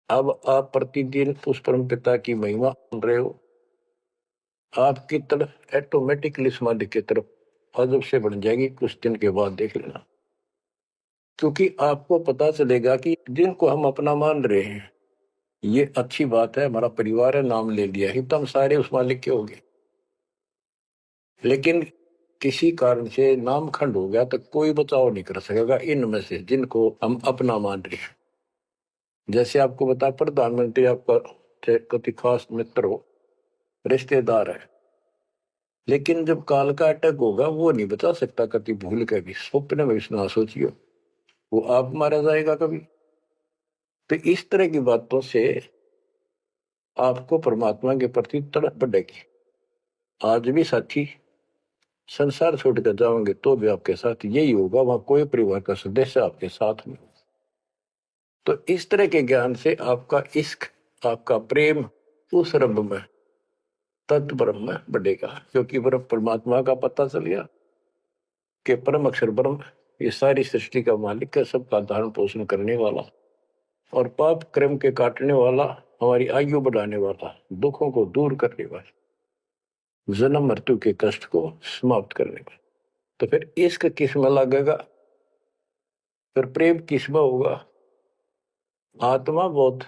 अब आप प्रतिदिन उस परम पिता की महिमा सुन रहे हो, आपकी तरफ ऑटोमेटिकली समाधि की तरफ अजब से बढ़ जाएगी, कुछ दिन के बाद देख लेना। क्योंकि आपको पता चलेगा कि जिनको हम अपना मान रहे हैं, ये अच्छी बात है, हमारा परिवार है, नाम ले लिया ही तो हम सारे उस मालिक के हो गए। लेकिन किसी कारण से नाम खंड हो गया तो कोई बचाव नहीं कर सकेगा इनमें से जिनको हम अपना मान रहे हैं। जैसे आपको बता, प्रधानमंत्री आपका कति खास मित्र हो, रिश्तेदार है, लेकिन जब काल का अटैक होगा वो नहीं बचा सकता कति भूल के भी, स्वप्न में भी ना सोचियो, वो आप मारा जाएगा कभी। तो इस तरह की बातों से आपको परमात्मा के प्रति तड़प बढ़ेगी। आज भी साथी संसार छोड़कर जाओगे तो भी आपके साथ यही होगा, वहां कोई परिवार का सदस्य आपके साथ नहीं होगा। तो इस तरह के ज्ञान से आपका इश्क, आपका प्रेम उस रब में तत्व ब्रह्म में बढ़ेगा, क्योंकि ब्रह्म परमात्मा का पता चल गया कि परम अक्षर ब्रह्म ये सारी सृष्टि का मालिक है, सबका धारण पोषण करने वाला और पाप कर्म के काटने वाला, हमारी आयु बढ़ाने वाला, दुखों को दूर करने वाला, जन्म मृत्यु के कष्ट को समाप्त करने वाला। तो फिर इश्क किसमें लगेगा, फिर प्रेम किसमें होगा। आत्मा बहुत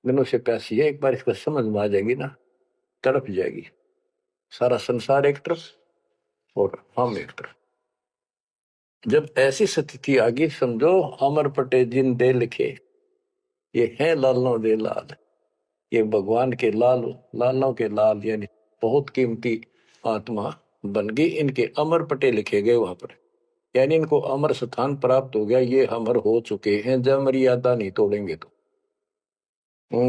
दिनों से प्यासी है, एक बार इसको समझ में आ जाएगी ना, तड़प जाएगी। सारा संसार एक तरफ और हम एक तरफ। जब ऐसी स्थिति आ गई, समझो अमर पटे जिन दे लिखे, ये है लालों दे लाल, ये भगवान के लाल, लालों के लाल, यानी बहुत कीमती आत्मा बन गई, इनके अमर पटे लिखे गए वहां पर, यानी इनको अमर स्थान प्राप्त हो गया। ये अमर हो चुके हैं, जब मर्यादा नहीं तोड़ेंगे तो।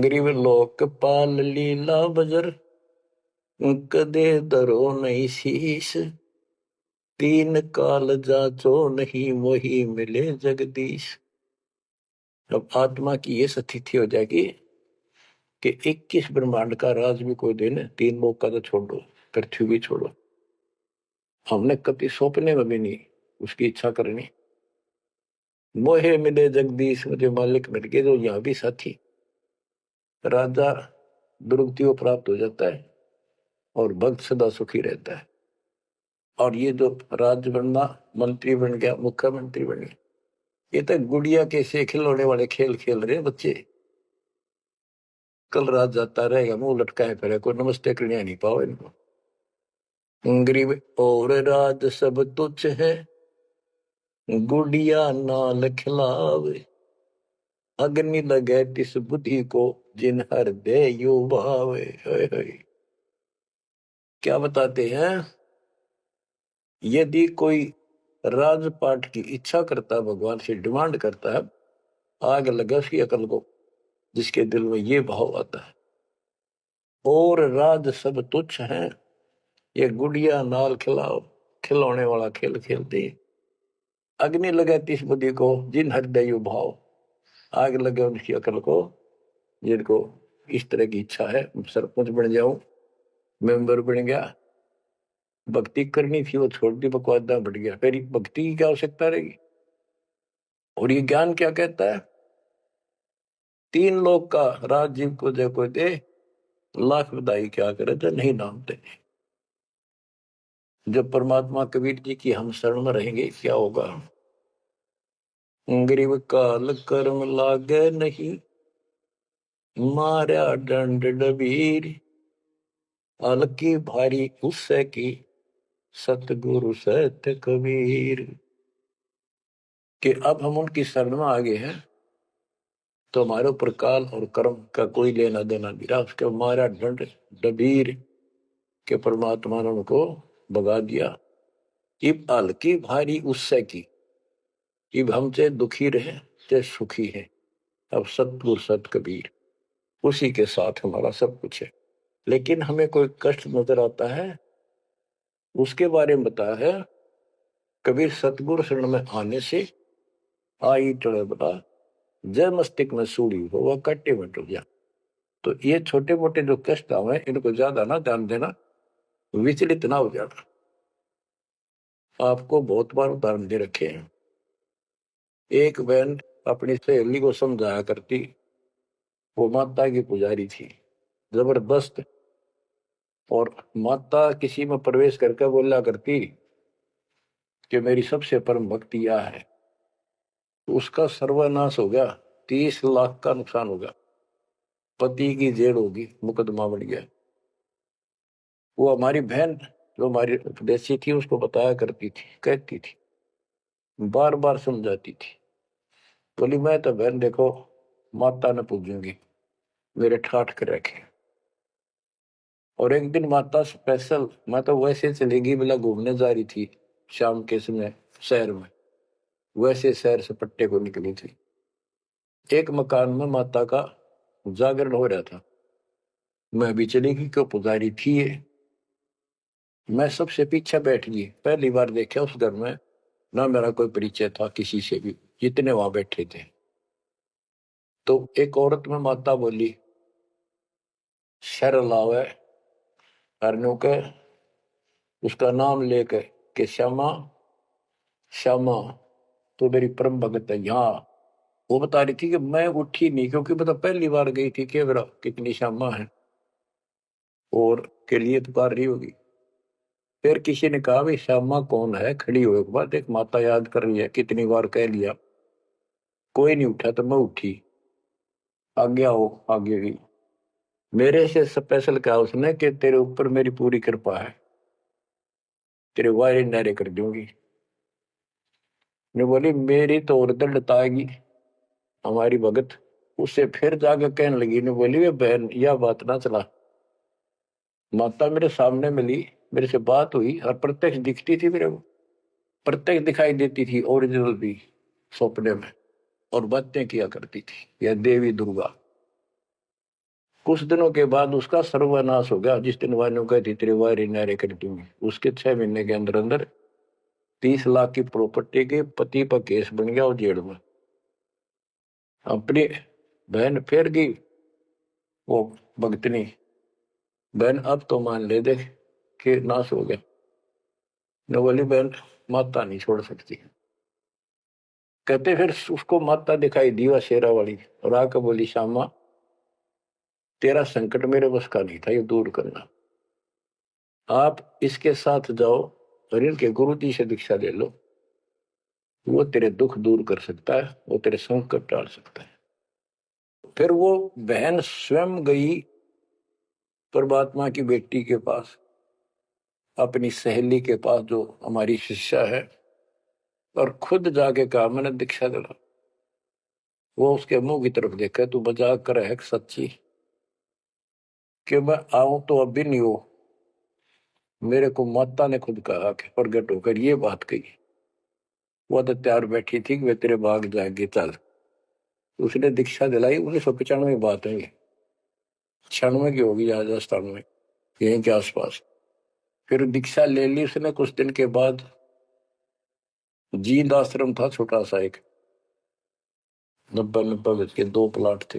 गरीब लोकपाल लीला बजर, कदे दरो नहीं शीश, तीन काल जाचो नहीं वही मिले जगदीश। अब आत्मा की ये स्थिति हो जाएगी कि 21 ब्रह्मांड का राज भी कोई देने, तीन लोग का तो छोड़ो, पृथ्वी भी छोड़ो, हमने कभी सौंपने में भी नहीं उसकी इच्छा करनी। मोहे मिले जगदीश, मुझे मालिक मिल गए, जो यहाँ भी साथी। राजा दुर्गति को प्राप्त हो जाता है और भक्त सदा सुखी रहता है। और ये जो राज्य बनना, मंत्री बन गया, मुख्यमंत्री बन गया, ये तो गुड़िया के से खिलौने वाले खेल खेल रहे बच्चे। कल रात जाता रहेगा, मुंह लटकाए फिरे, कोई नमस्ते करने नहीं पाओ इनको। गरीब और राज सब तुच्छ है, गुड़िया नाल खिलावे, अग्नि लगे तिस बुद्धि को, जिन हृदय यू भावे। क्या बताते हैं, यदि कोई राजपाट की इच्छा करता है, भगवान से डिमांड करता है, आग लगे उसकी अकल को, जिसके दिल में ये भाव आता है। और राज सब तुच्छ हैं, ये गुड़िया नाल खिलाओ, खिलौने वाला खेल खेलते। अग्नि लगे तिस बुद्धि को, जिन हृदय यू भाव, आग लगे उनकी अकल को, जिनको इस तरह की इच्छा है, सरपंच बन जाऊं, मेंबर बन गया, भक्ति करनी थी वो छोड़ दी, बकवादा बढ़ गया, फिर भक्ति की क्या आवश्यकता रहेगी। और ये ज्ञान क्या कहता है, तीन लोग का राजीव को जय को दे, लाख बधाई क्या करे जो नहीं नामते। जब परमात्मा कबीर जी की हम शरण में रहेंगे, क्या होगा। गरीब काल कर्म लागे नहीं, मारा दंड डबीर, अलकी भारी उससे की, सतगुरु सत्य कबीर। कि अब हम उनकी शरण में आ गए हैं, तो हमारे ऊपर काल और कर्म का कोई लेना देना नहीं रहा। उसके मारा दंड डबीर के परमात्मा ने उनको भगा दिया। इब अलकी भारी उससे की, इब हमसे दुखी रहे ते सुखी है, अब सतगुरु सत कबीर, उसी के साथ हमारा सब कुछ है। लेकिन हमें कोई कष्ट नजर आता है, उसके बारे में बताया है कबीर, सतगुरु शरण में आने से आई टड़े बता, जय मस्तिष्क में सूड़ी हो वह कट्टे में टूट जा। तो ये छोटे मोटे जो कष्ट आवे, इनको ज्यादा ना ध्यान देना, विचलित ना हो जाना। आपको बहुत बार उदाहरण दे रखे हैं। एक बहन अपनी सहेली को समझाया करती, वो माता की पुजारी थी जबरदस्त, और माता किसी में प्रवेश करके बोला करती कि मेरी सबसे परम भक्ति यह है। तो उसका सर्वनाश हो गया, 30 लाख का नुकसान होगा, पति की जेल होगी, मुकदमा बढ़ गया। वो हमारी बहन जो हमारी उपदेशी थी, उसको बताया करती थी, कहती थी, बार बार समझाती थी। बोली मैं तो बहन देखो माता न पूजूंगी, मेरे ठाठ कर रखे। और एक दिन माता स्पेशल, मैं तो वैसे चलेगी बिला घूमने जा रही थी शाम के समय शहर में, वैसे शहर से पट्टे को निकली थी। एक मकान में माता का जागरण हो रहा था, मैं भी चली गई, क्यों पुजारी थी ये। मैं सबसे पीछे बैठ गई, पहली बार देखा उस घर में, ना मेरा कोई परिचय था किसी से भी, जितने वहां बैठे थे। तो एक औरत में माता बोली शर लावे हरनों के उसका नाम लेके कि श्यामा श्यामा तो मेरी परम भगत है यहाँ। वो बता रही थी कि मैं उठी नहीं क्योंकि पता पहली बार गई थी कि मेरा कितनी श्यामा है और के लिए पुकार रही होगी। फिर किसी ने कहा भाई श्यामा कौन है, खड़ी हुए के बाद एक माता याद कर रही है, कितनी बार कह लिया, कोई नहीं उठा तो मैं उठी, आगे आओ आगे गई। मेरे से स्पेशल कहा उसने कि तेरे ऊपर मेरी पूरी कृपा है, तेरे वायरे नारे कर दूंगी। ने बोली मेरी तो और दंडताएगी हमारी भगत। उससे फिर जाकर कहने लगी, ने बोली वे बहन यह बात ना चला, माता मेरे सामने मिली, मेरे से बात हुई और प्रत्यक्ष दिखती थी, मेरे को प्रत्यक्ष दिखाई देती थी, ओरिजिनल भी सपने में, और बातें किया करती थी यह देवी दुर्गा। कुछ दिनों के बाद उसका सर्वनाश हो गया। जिस दिन वायु कहती तेरे वायरे नारे कर दूंगी, उसके 6 महीने के अंदर अंदर 30 लाख की प्रॉपर्टी के पति पर केस बन गया और जेल में। अपनी बहन फिर गई वो भगतनी, बहन अब तो मान ले दे कि नाश हो गया। न बोली बहन माता नहीं छोड़ सकती। कहते फिर उसको माता दिखाई दी वह शेरा वाली, और आकर बोली श्यामा तेरा संकट मेरे बस का नहीं था ये दूर करना, आप इसके साथ जाओ और इनके गुरु जी से दीक्षा ले लो, वो तेरे दुख दूर कर सकता है, वो तेरे संकट टाल सकता है। फिर वो बहन स्वयं गई परमात्मा की बेटी के पास, अपनी सहेली के पास जो हमारी शिष्या है, और खुद जाके कहा मैंने दीक्षा दिला। वो उसके मुंह की तरफ देखा, तू मजाक कर है सच्ची कि मैं आऊं तो अब भी नहीं हो, मेरे को माता ने खुद कहा कि प्रगट होकर ये बात कही। वो तो तैयार बैठी थी कि वे तेरे भाग जाएंगे चल। उसने दीक्षा दिलाई 1995 बात है, 96 की होगी या राजस्थान में यहीं के आसपास। फिर दीक्षा ले ली उसने। कुछ दिन के बाद जींद आश्रम था छोटा सा एक, 90 गज के 2 प्लाट थे,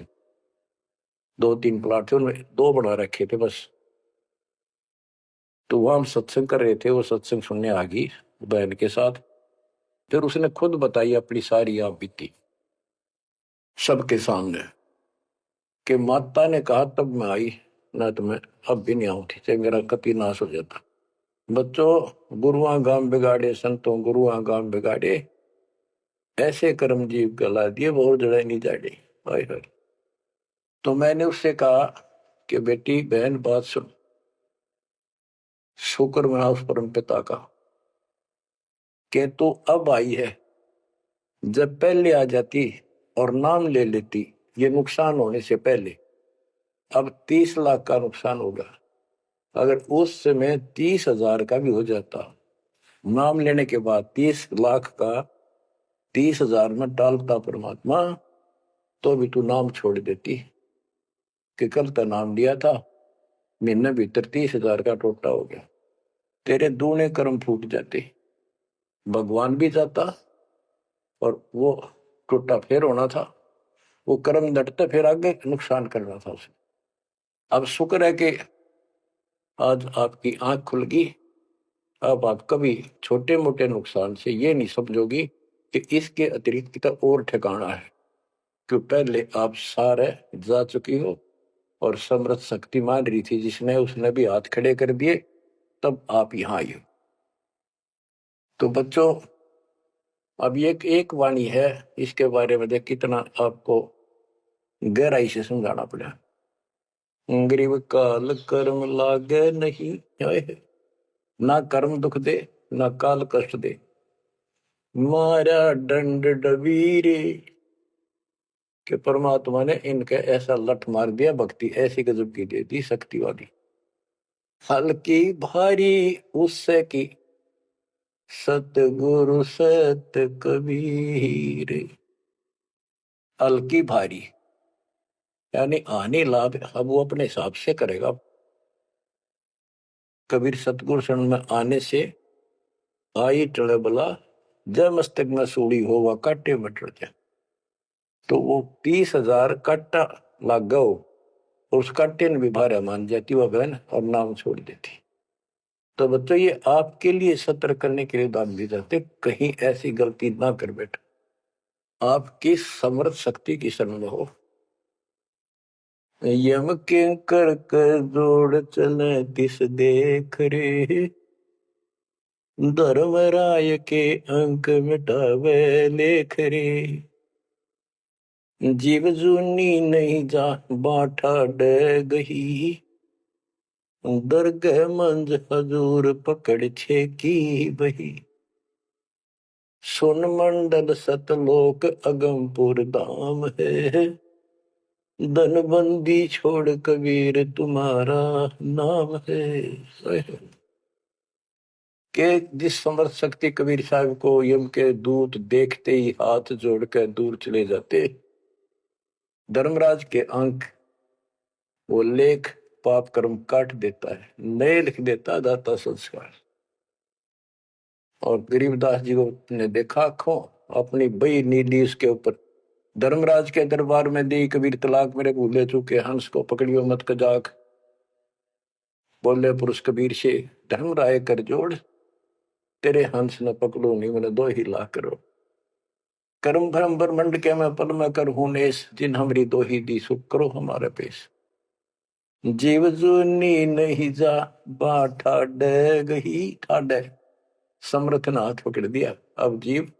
2-3 प्लाट थे, उनमें 2 बना रखे थे बस। तो वहां हम सत्संग कर रहे थे, वो सत्संग सुनने आ गई बहन के साथ। फिर उसने खुद बताई अपनी सारी आप बीती सबके सामने कि माता ने कहा तब मैं आई, ना तो मैं अब भी नहीं आऊं थी, चाहे मेरा कति नाश हो जाता। बच्चों गुरुआ गांव बिगाड़े संतों गुरुआ गांव बिगाड़े, ऐसे कर्म जीव गला दिए बहुत जड़े नहीं जाड़े। हाय हाय। तो मैंने उससे कहा कि बेटी बहन बात सुन, शुक्र मना उस परम पिता का कि तू अब आई है, जब पहले आ जाती और नाम ले लेती ये नुकसान होने से पहले, अब 30 लाख का नुकसान होगा। अगर उस समय 30,000 का भी हो जाता, नाम लेने के बाद 30 लाख का 30,000 में डालता परमात्मा, तो भी तू नाम छोड़ देती कि कल का नाम लिया था, महीने भीतर 30,000 का टोटा हो गया, तेरे दूने कर्म फूट जाते, भगवान भी जाता और वो टूटा फिर होना था, वो कर्म डटते फिर आगे नुकसान करना था उसे। अब शुक्र है कि आज आपकी आंख खुल गई। अब आप कभी छोटे मोटे नुकसान से ये नहीं समझोगी कि इसके अतिरिक्त का और ठिकाना है, कि पहले आप सारे जा चुकी हो और समृद्ध शक्ति मान रही थी जिसने, उसने भी हाथ खड़े कर दिए, तब आप यहां आई हो। तो बच्चों अब ये एक वाणी है, इसके बारे में देख कितना आपको गहराई से समझाना पड़ा। गरीब काल कर्म लागे नहीं, ना कर्म दुख दे ना काल कष्ट दे, मारा दंड डबीरे। कि परमात्मा ने इनके ऐसा लठ मार दिया, भक्ति ऐसी गजब की दे दी शक्ति वाली, हल्की भारी उससे की सतगुरु सत कबीर। हल्की भारी यानी आने लाभ अब वो अपने हिसाब से करेगा। कबीर सतगुरु शरण में आने से आई टले बला, जय मस्तक में सूड़ी हो वह काटे मटर जाए। तो वो 30,000 काटा लाग गो उसका टिन भी भारा मान जाती वह बहन और नाम छोड़ देती। तो बच्चों ये आपके लिए सतर्क करने के लिए दान दी जाते, कहीं ऐसी गलती ना कर बेटा, आपकी समर्थ शक्ति की शरण में हो। यम के कर कर जोड़ चले तिस देख रे, धर्मराय के अंक मिटावे लेख रे, जीव जूनी नहीं जा बाठा डे गही, दरगह मंज हजूर पकड़ छे की बही, सुन मंडल सतलोक अगमपुर धाम है, धनबंदी छोड़ कबीर तुम्हारा नाम है। के जिस समर्थ शक्ति कबीर साहब को यम के दूत देखते ही हाथ जोड़कर दूर चले जाते, धर्मराज के अंक वो लेख पाप कर्म काट देता है, नए लिख देता दाता संस्कार। और गरीबदास जी को ने देखा आंखों अपनी बई नीली उसके ऊपर, धर्मराज के दरबार में दी कबीर तलाक मेरे भूले चूके, हंस को पकड़ियो मत कजाक, बोले पुरुष कबीर से धर्मराय कर जोड़, तेरे हंस न पकड़ो नहीं मैंने दो ही ला करो, कर्म भरम ब्रह्मंड के मैं पल में कर हूं नेस, जिन हमरी दो ही दी सुख करो हमारे पेश, जीव जूनी नहीं जा बाठा डे गही, ठाडे समर्थ ने हाथ पकड़ दिया, अब जीव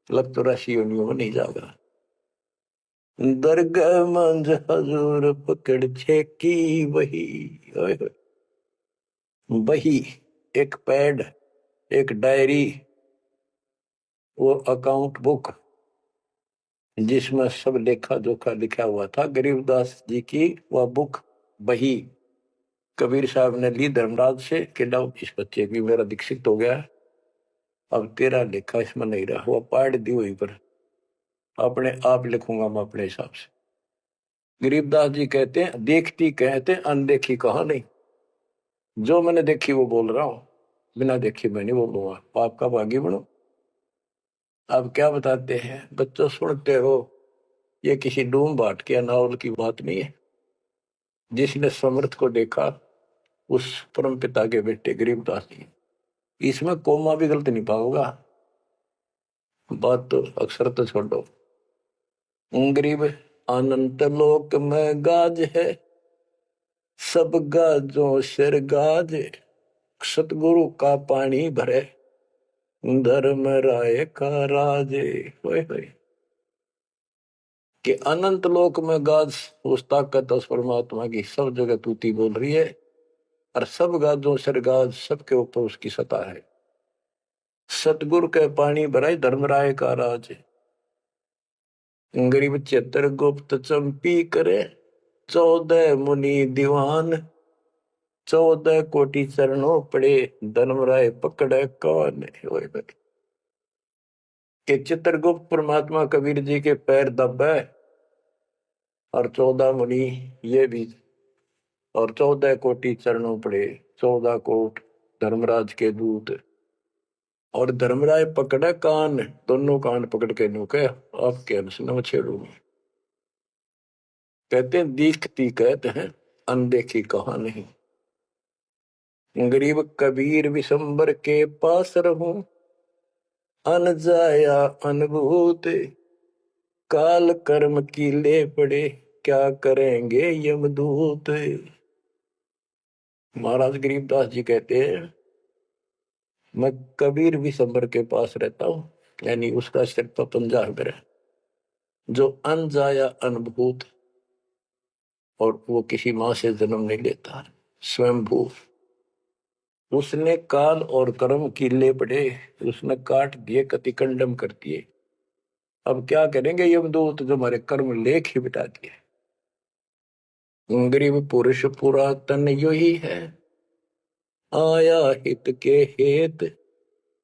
लग तो राशि योनियों में नहीं जाएगा, दरगाह मंज हजूर पकड़ छे की वही, वही एक पैड, एक डायरी, वो अकाउंट बुक जिसमें सब लेखा जोखा लिखा हुआ था, गरीबदास जी की वह बुक बही कबीर साहब ने ली धर्मराज से कि लो इस बच्चे की मेरा दीक्षित हो गया, अब तेरा लेखा इसमें नहीं रहा, वो पाड़ दी हुई पर अपने आप लिखूंगा मैं अपने हिसाब से। गरीबदास जी कहते हैं देखती कहते अनदेखी कहा नहीं, जो मैंने देखी वो बोल रहा हूं, बिना देखी मैं नहीं बोलूंगा, पाप का भागी बनो। अब क्या बताते हैं बच्चों, सुनते हो, ये किसी डूम बाट के नावल की बात नहीं है, जिसने समर्थ को देखा उस परम पिता के बेटे गरीबदास जी, इसमें कोमा भी गलत नहीं पाओगा, बात तो अक्सर तो छोड़ो। गरीब अनंत लोक में गाज है, सब गाजों सिर गाज, सतगुरु का पानी भरे, धर्म राय का राजे, कि अनंत लोक में गाज उस ताकत उस परमात्मा की सब जगह तूती बोल रही है, और सब गाजों सिर गाज सबके ऊपर उसकी सत्ता है, सतगुरु के पानी भराई धर्मराय का राज, गरीब चित्र गुप्त चंपी करे, 14 मुनि दीवान, 14 कोटि चरणों पड़े, धर्मराय पकड़े कौन, कि चित्रगुप्त परमात्मा कबीर जी के पैर दबे, और 14 मुनि ये भी, और 14 कोटि चरणों पड़े, 14 कोट धर्मराज के दूत, और धर्मराय पकड़े कान, दोनों कान पकड़ के नुके आपके अंश न छेड़ू, कहते हैं दीखती कहते हैं अनदेखी कहा नहीं, गरीब कबीर विशंबर के पास रहूं, अन जाया अनुभूत, काल कर्म की ले पड़े, क्या करेंगे यमदूत। महाराज गरीबदास जी कहते हैं मैं कबीर विशंबर के पास रहता हूं, यानी उसका सिर पर पंजा है मेरा, जो अन जाया अनुभूत, और वो किसी मां से जन्म नहीं लेता, स्वयंभू, उसने काल और कर्म की ले पड़े, उसने काट दिए, कतिकंडम कर दिए, अब क्या करेंगे यमदूत, जो हमारे कर्म लेख ही बिटा दिए। गरीब पुरुष पुरातन यो ही है, आया हित के हेत,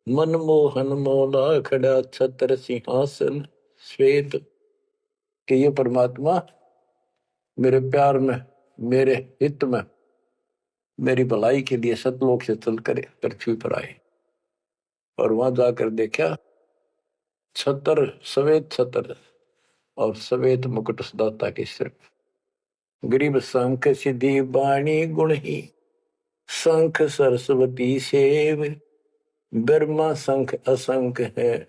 मनमोहन मौला खड़ा छत्र सिंहासन श्वेत, कि ये परमात्मा मेरे प्यार में, मेरे हित में, मेरी भलाई के लिए सतलोक से चल कर पृथ्वी पर आए, और वहां जाकर देखा छतर, सवेत छतर और सवेत मुकुट दाता के सिर, गरीब शंख सिद्धि बाणी गुण ही, शंख सरस्वती सेव, ब्रह्मा शंख असंख है,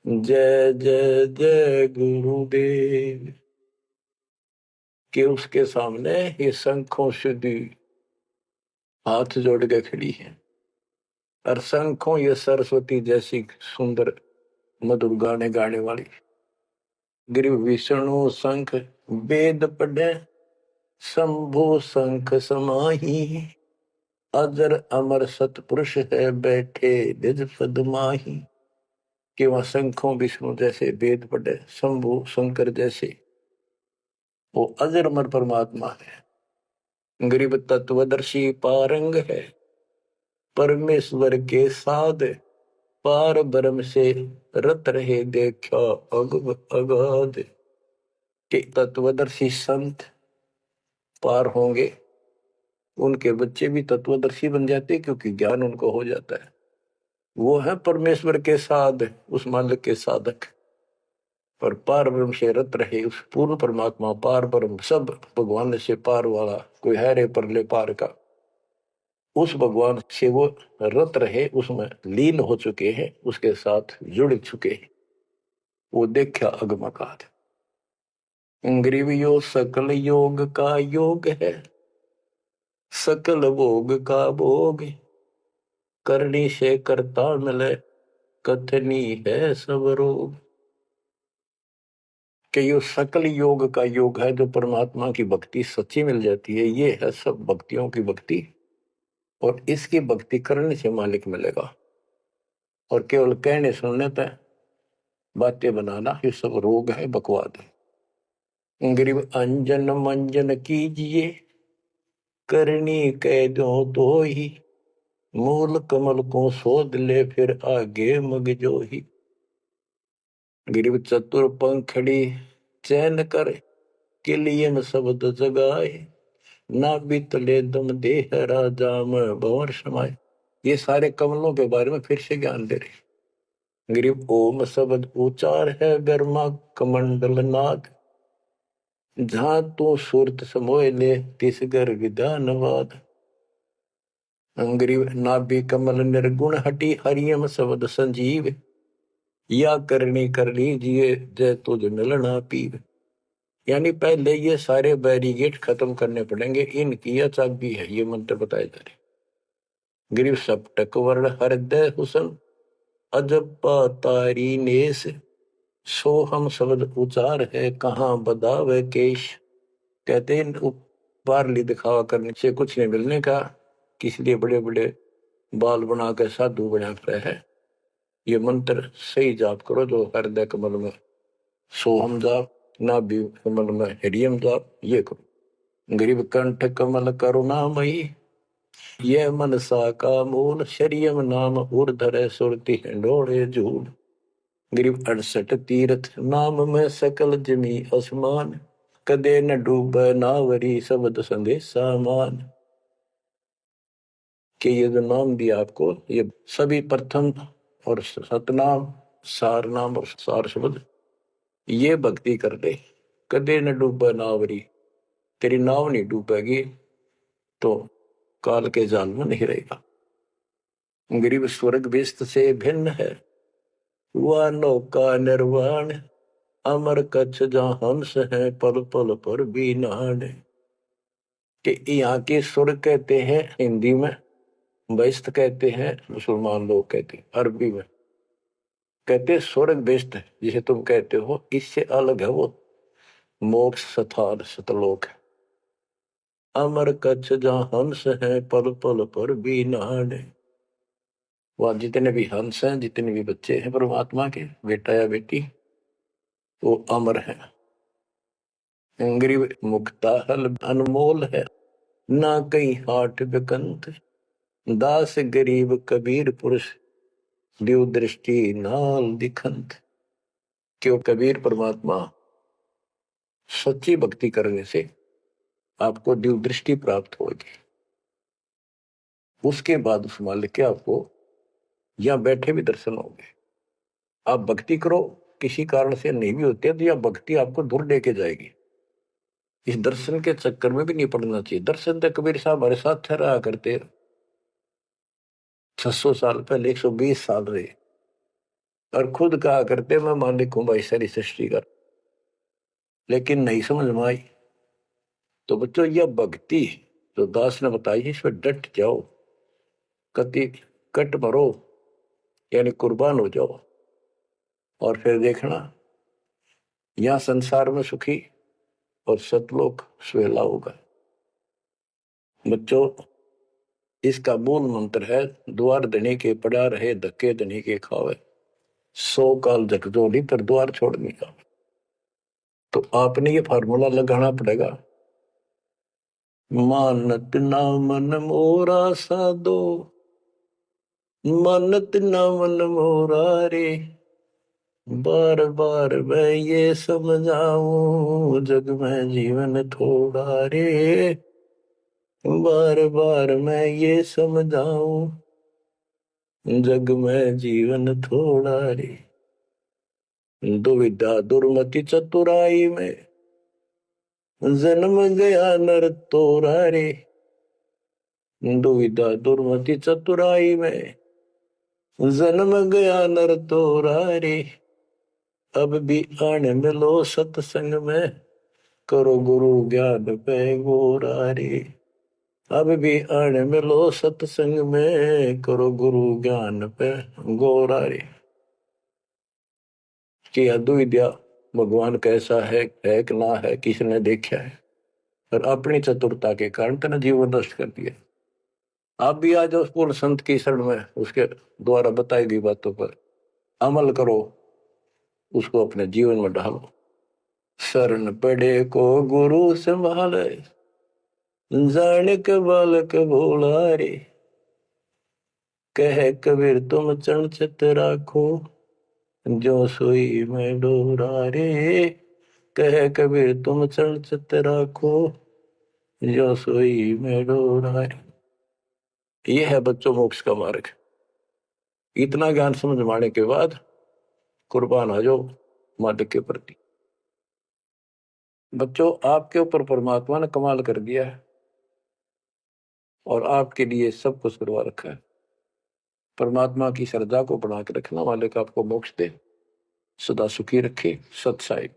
जय जय जय गुरुदेव। कि उसके सामने ये शंखों सिद्धि हाथ जोड़ के खड़ी है, और शंखों ये सरस्वती जैसी सुंदर मधुर गाने गाने वाली। गिरि विष्णु शंख वेद पढ़े, शंभु शंख समाही, अजर अमर सतपुरुष है बैठे निज पद माही। कि वह शंखों विष्णु जैसे वेद पढ़े, शंभु शंकर जैसे वो अजर अमर परमात्मा है। गरीब तत्वदर्शी पारंग है, परमेश्वर के साध, पार ब्रह्म से रत रहे देखा अग अगाध। के तत्वदर्शी संत पार होंगे, उनके बच्चे भी तत्वदर्शी बन जाते क्योंकि ज्ञान उनको हो जाता है। वो है परमेश्वर के साध, उस मालिक के साधक। पर पार ब्रह्म से रत रहे, उस पूर्ण परमात्मा पार ब्रह्म सब भगवान से पार वाला, कोई है रे परले पार का, उस भगवान से वो रत रहे, उसमें लीन हो चुके हैं, उसके साथ जुड़ चुके हैं। वो देखा अगमकाद। ग्रीव योग सकल योग का योग है, सकल भोग का भोग, करनी से करता मिले, कथनी है सब रोग। कि ये सकल योग का योग है, जो परमात्मा की भक्ति सच्ची मिल जाती है, ये है सब भक्तियों की भक्ति। और इसकी भक्ति करने से मालिक मिलेगा, और केवल कहने सुनने पे बातें बनाना ये सब रोग है, बकवाद है। गरीब अंजन मंजन कीजिए, करनी कह दो तो ही, मूल कमल को शोध ले फिर आगे मग जो ही। गरीब चतुर पंखड़ी चैन कर, के लिए में शब्द जगाए, ना बीतले दम देह राजा में भंवर समाये। ये सारे कमलों के बारे में फिर से ज्ञान दे रहे। गरीब ओम शब्द उचार है, गर्मा कमंडल नाद, जहां तू सूरत समोय ले तिस गर विधानवाद। गरीब नाभि कमल निर्गुण हटी, हरियम शब्द संजीव, या करनी कर लीजिए जय तुझ मिलना पीव। यानी पहले ये सारे बैरिगेट खत्म करने पड़ेंगे, इनकी यह चाबी है, ये मंत्र बताए जा रहे। गिरिव सप्तक वर्ण हृदय हुसन, अजब तारी नेस, सो हम शब्द उचार है, कहाँ बदावे केश। कहते हैं बारली दिखावा करने से कुछ नहीं मिलने का, इसलिए बड़े बड़े बाल बना के साधु बना रहे है। ये मंत्र सही जाप करो, जो हृदय कमल में सोहम जाप, नाभि कमल में हरियम जाप, ये करो। गरीब कंठ कमल करुणामयी, ये मनसा का मूल, शरियम नाम उर्धर सुरति डोड़े झूल। गरीब 68 तीर्थ नाम में सकल जमी आसमान, कदे न डूब नावरी शब्द संदेशा मान। कि ये जो नाम दिया आपको, ये सभी प्रथम और सतनाम, सार नाम और सार शब्द, ये भक्ति कर दे, कदे न डूबे नावरी, तेरी नाव नहीं डूबेगी तो काल के जाल में नहीं रहेगा। गरीब स्वर्ग बेस्त से भिन्न है, वह नौका निर्वाण, अमर कच्छ जहां हंस है, पल पल पर भी नाण। कि यहाँ के स्वर्ग कहते हैं हिंदी में, बेस्त कहते हैं मुसलमान लोग कहते हैं, अरबी में कहते हैं स्वर्ग बेस्त है, जिसे तुम कहते हो, इससे अलग है वो मोक्ष स्थान सतलोक है। अमर कच्छ जहां हंस है, पल पल पर भी नाण। वह जितने भी हंस हैं, जितने भी बच्चे हैं परमात्मा के, बेटा या बेटी, वो अमर है। गरीब मुक्ता हल अनमोल है, ना कहीं हाट बिकंत, दास गरीब कबीर पुरुष, दिव दृष्टि नाल दिखंत। क्यों कबीर परमात्मा सच्ची भक्ति करने से आपको दिव दृष्टि प्राप्त होगी। उसके बाद उस मालिक के आपको यहां बैठे भी दर्शन होंगे। आप भक्ति करो, किसी कारण से नहीं भी होते तो यह भक्ति आपको दूर लेके जाएगी। इस दर्शन के चक्कर में भी नहीं पड़ना चाहिए। दर्शन तो कबीर साहब हमारे साथ रहा करते 600 साल पहले, 120 साल रहे, और खुद कहा करते मैं मालिक हूं भाई सारी सृष्टि का। लेकिन नहीं समझ में आई। तो बच्चों यह भक्ति जो दास ने बताई है, इसमें डट जाओ, कति कट मरो, यानी कुर्बान हो जाओ, और फिर देखना यहां संसार में सुखी और सतलोक सुहेला होगा। बच्चों इसका मूल मंत्र है, द्वार धनी के पड़ा रहे, धक्के धनी के खावे, 100 काल झकझोली पर द्वार छोड़ने का। तो आपने ये फार्मूला लगाना पड़ेगा। मानत ना मन मोरा साधो, मानत ना मन मोरा रे, बार बार मैं ये समझाऊं, जग में जीवन थोड़ा रे, बार बार मैं ये समझाऊं, जग में जीवन थोड़ा रे। दुविधा दुर्मति चतुराई में, जन्म गया नर तोरा रे, दुविधा दुर्मति चतुराई में, जन्म गया नर तोरा रे, अब भी आने मिलो सत्संग में, करो गुरु ज्ञान पे गोरा रे, अब भी आने मिलो सत्संग में, करो गुरु ज्ञान पे गोरा रे। कि अद्विद्या भगवान कैसा है कि ना है, किसने देखा है, और अपनी चतुरता के कारण तेना जीवन नष्ट कर दिया। आप भी आ जाओ पूर्ण संत की शरण में, उसके द्वारा बताई गई बातों पर अमल करो, उसको अपने जीवन में ढालो। शरण पड़े को गुरु संभाले, जाने के बालक भोला रे, कह कबीर तुम चरण चित राखो, जो सोई में डोरा रे, कह कबीर तुम चरण चित राखो, जो सोई में डोरा रे। ये है बच्चों मोक्ष का मार्ग। इतना ज्ञान समझ माने के बाद कुर्बान हो जाओ मालिक के प्रति। बच्चों आपके ऊपर परमात्मा ने कमाल कर दिया है, और आपके लिए सब कुछ करवा रखा है। परमात्मा की श्रद्धा को बढ़ा के रखना, मालिक आपको मोक्ष दे, सदा सुखी रखे। सत साई।